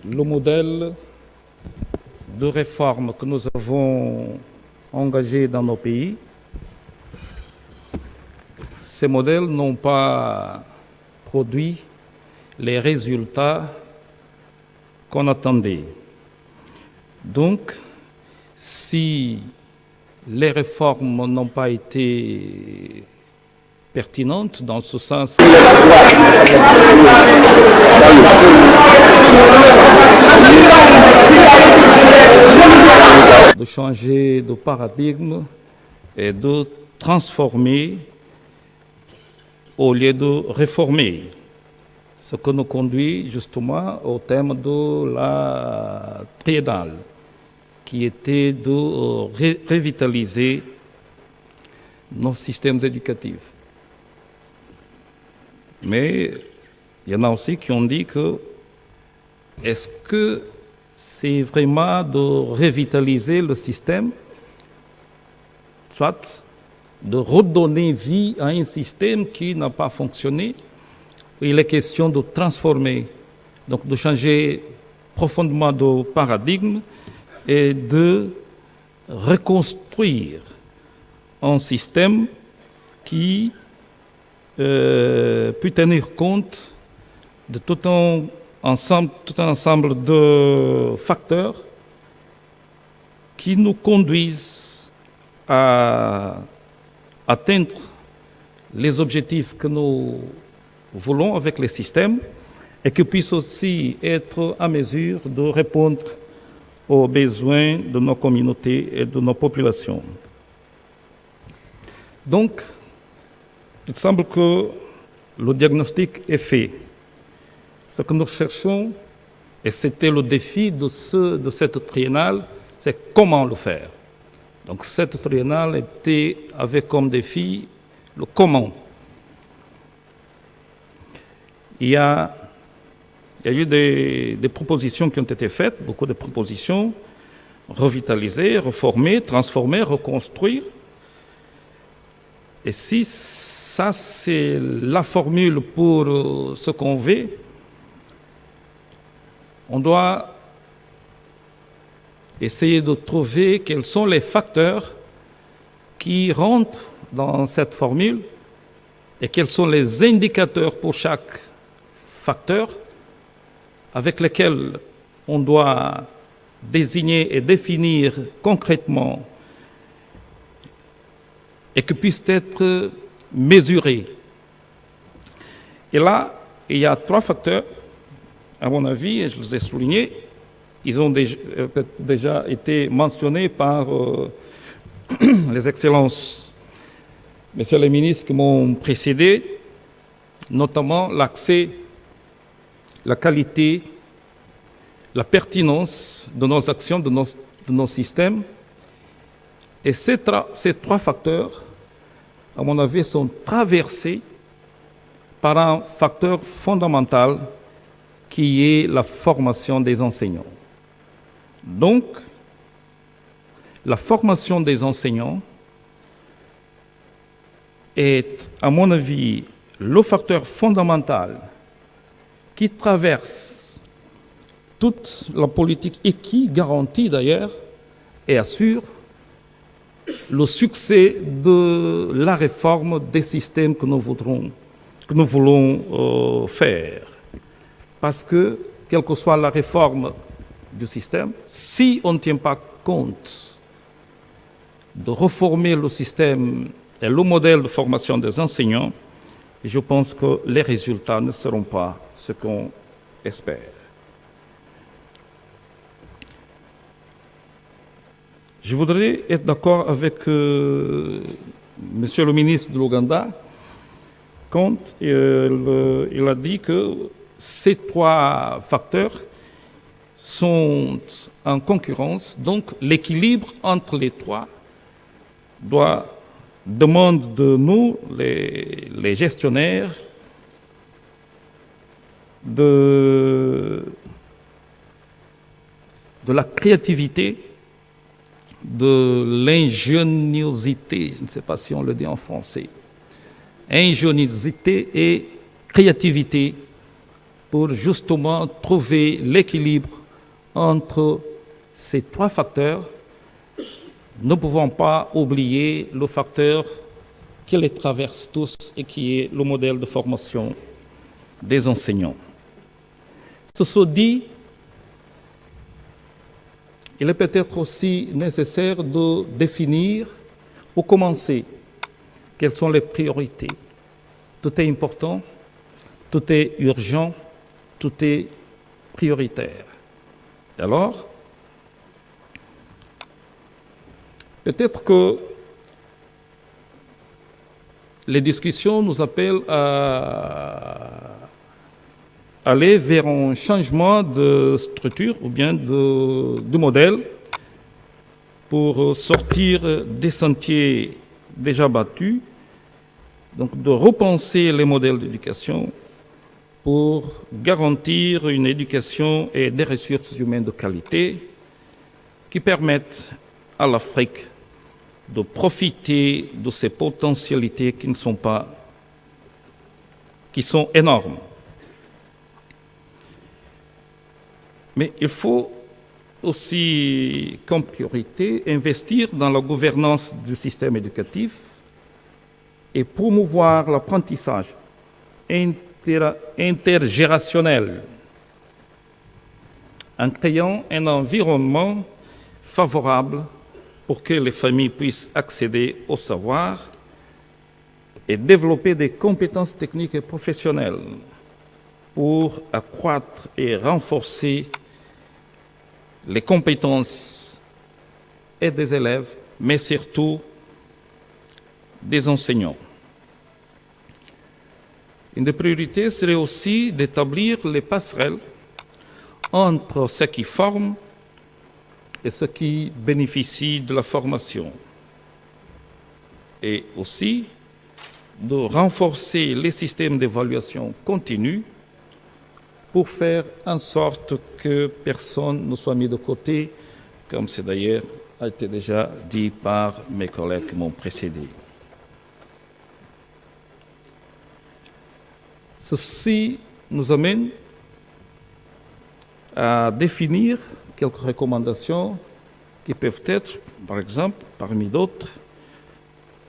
le modèle de réforme que nous avons engagé dans nos pays, ces modèles n'ont pas produit les résultats qu'on attendait. Donc, si les réformes n'ont pas été pertinentes dans ce sens de changer de paradigme et de transformer au lieu de réformer, ce qui nous conduit justement au thème de la triennale, qui était de revitaliser nos systèmes éducatifs. Mais il y en a aussi qui ont dit que est-ce que c'est vraiment de revitaliser le système, soit de redonner vie à un système qui n'a pas fonctionné. Il est question de transformer, donc de changer profondément de paradigme et de reconstruire un système qui peut tenir compte de tout un ensemble de facteurs qui nous conduisent à atteindre les objectifs que nous voulons avec les systèmes et qui puissent aussi être à mesure de répondre aux besoins de nos communautés et de nos populations. Donc, il semble que le diagnostic est fait. Ce que nous cherchons, et c'était le défi de cette triennale, c'est comment le faire. Donc cette triennale avait comme défi le comment. Il y a eu des propositions qui ont été faites, beaucoup de propositions, revitaliser, reformer, transformer, reconstruire. Et si ça c'est la formule pour ce qu'on veut, on doit essayer de trouver quels sont les facteurs qui rentrent dans cette formule et quels sont les indicateurs pour chaque facteur avec lesquels on doit désigner et définir concrètement et qui puissent être mesurés. Et là, il y a 3 facteurs, à mon avis, et je les ai soulignés. Ils ont déjà été mentionnés par les excellences, messieurs les ministres qui m'ont précédé, notamment l'accès, la qualité, la pertinence de nos actions, de nos systèmes. Et ces 3 facteurs, à mon avis, sont traversés par un facteur fondamental qui est la formation des enseignants. Donc, la formation des enseignants est, à mon avis, le facteur fondamental qui traverse toute la politique et qui garantit d'ailleurs et assure le succès de la réforme des systèmes que nous voulons faire. Parce que, quelle que soit la réforme du système, si on ne tient pas compte de reformer le système et le modèle de formation des enseignants, je pense que les résultats ne seront pas ce qu'on espère. Je voudrais être d'accord avec Monsieur le ministre de l'Ouganda quand il a dit que ces 3 facteurs sont en concurrence, donc l'équilibre entre les 3 demande de nous, les gestionnaires, de la créativité, de l'ingéniosité, je ne sais pas si on le dit en français, ingéniosité et créativité pour justement trouver l'équilibre entre ces trois facteurs. Ne pouvons pas oublier le facteur qui les traverse tous et qui est le modèle de formation des enseignants. Ceci dit, il est peut-être aussi nécessaire de définir ou commencer quelles sont les priorités. Tout est important, tout est urgent, tout est prioritaire. Alors, peut-être que les discussions nous appellent à aller vers un changement de structure ou bien de modèle pour sortir des sentiers déjà battus, donc de repenser les modèles d'éducation pour garantir une éducation et des ressources humaines de qualité qui permettent à l'Afrique de profiter de ces potentialités qui sont énormes. Mais il faut aussi, comme priorité, investir dans la gouvernance du système éducatif et promouvoir l'apprentissage intergérationnel en créant un environnement favorable pour que les familles puissent accéder au savoir et développer des compétences techniques et professionnelles pour accroître et renforcer les compétences et des élèves, mais surtout des enseignants. Une des priorités serait aussi d'établir les passerelles entre ceux qui forment et ceux qui bénéficient de la formation. Et aussi de renforcer les systèmes d'évaluation continue pour faire en sorte que personne ne soit mis de côté, comme c'est d'ailleurs a été déjà dit par mes collègues qui m'ont précédé. Ceci nous amène à définir quelques recommandations qui peuvent être, par exemple, parmi d'autres,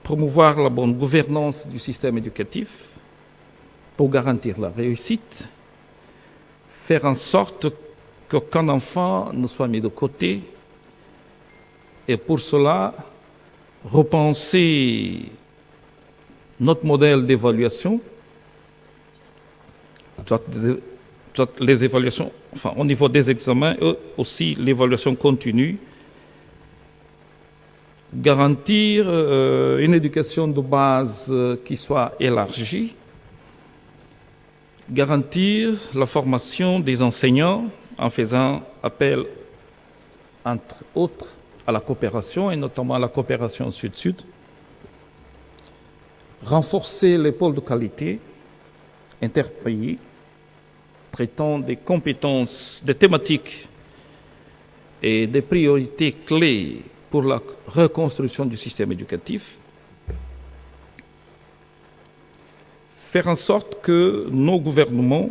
promouvoir la bonne gouvernance du système éducatif pour garantir la réussite, faire en sorte qu'aucun enfant ne soit mis de côté, et pour cela, repenser notre modèle d'évaluation, les évaluations, enfin au niveau des examens, aussi l'évaluation continue, garantir une éducation de base qui soit élargie, garantir la formation des enseignants en faisant appel, entre autres, à la coopération, et notamment à la coopération sud-sud, renforcer les pôles de qualité interpays, traitant des compétences, des thématiques et des priorités clés pour la reconstruction du système éducatif, faire en sorte que nos gouvernements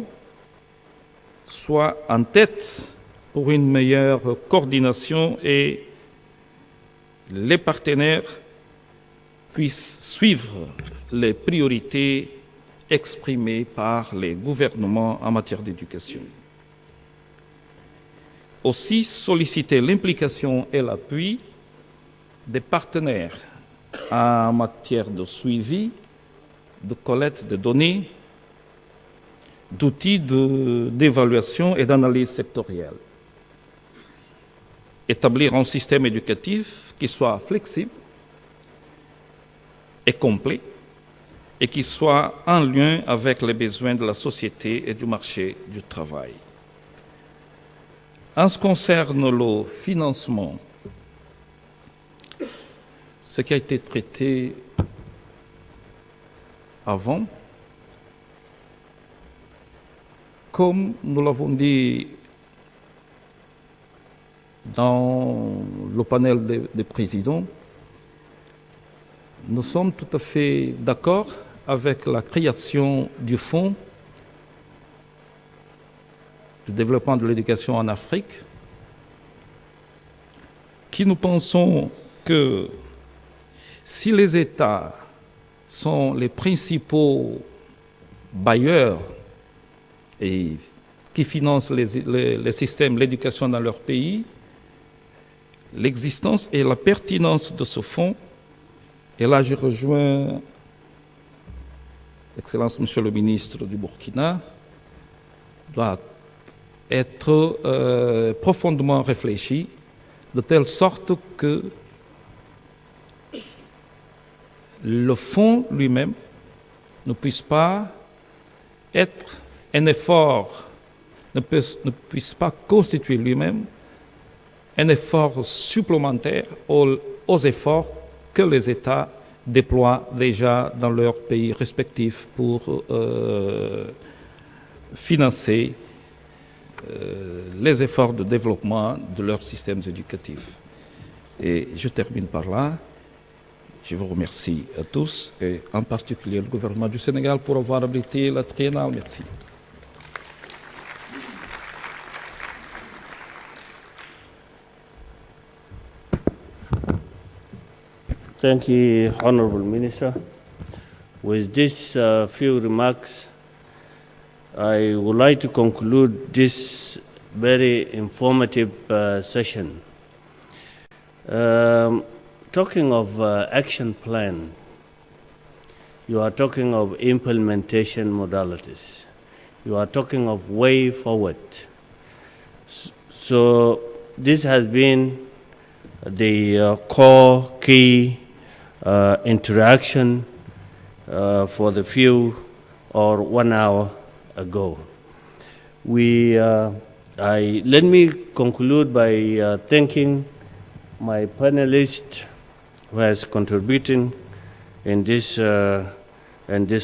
soient en tête pour une meilleure coordination et les partenaires puissent suivre les priorités exprimées par les gouvernements en matière d'éducation. Aussi solliciter l'implication et l'appui des partenaires en matière de suivi, de collecte de données, d'outils d'évaluation et d'analyse sectorielle. Établir un système éducatif qui soit flexible et complet et qui soit en lien avec les besoins de la société et du marché du travail. En ce qui concerne le financement, ce qui a été traité avant. Comme nous l'avons dit dans le panel des présidents, nous sommes tout à fait d'accord avec la création du Fonds de développement de l'éducation en Afrique, qui nous pensons que si les États sont les principaux bailleurs et qui financent les systèmes, l'éducation dans leur pays, l'existence et la pertinence de ce fonds, et là je rejoins Excellence Monsieur le ministre du Burkina, doit être profondément réfléchi, de telle sorte que le fonds lui-même ne puisse pas être un effort, ne puisse pas constituer lui-même un effort supplémentaire aux efforts que les États déploient déjà dans leurs pays respectifs pour financer les efforts de développement de leurs systèmes éducatifs. Et je termine par là. Je vous remercie à tous, et en particulier le gouvernement du Sénégal pour avoir habilité la triennale. Merci. Thank you, Honorable Minister. With these few remarks, I would like to conclude this very informative session. Talking of action plan, you are talking of implementation modalities. You are talking of way forward. So this has been the core key interaction for the few or 1 hour ago. Let me conclude by thanking my panelists who has contributed in this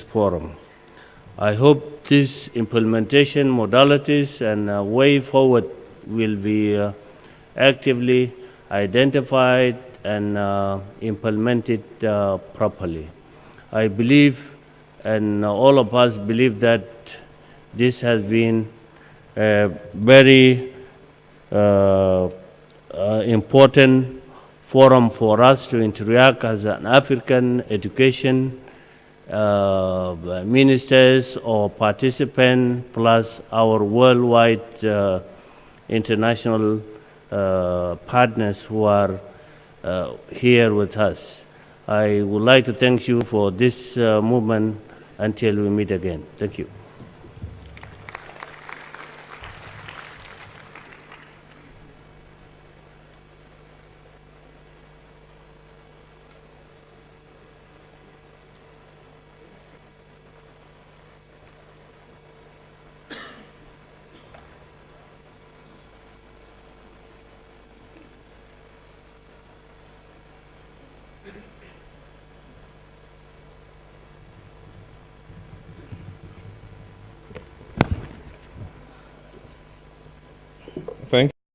forum. I hope these implementation modalities and way forward will be actively identified and implemented properly. I believe, and all of us believe, that this has been a very important forum for us to interact as an African education ministers or participants, plus our worldwide international partners who are here with us. I would like to thank you for this movement until we meet again. Thank you.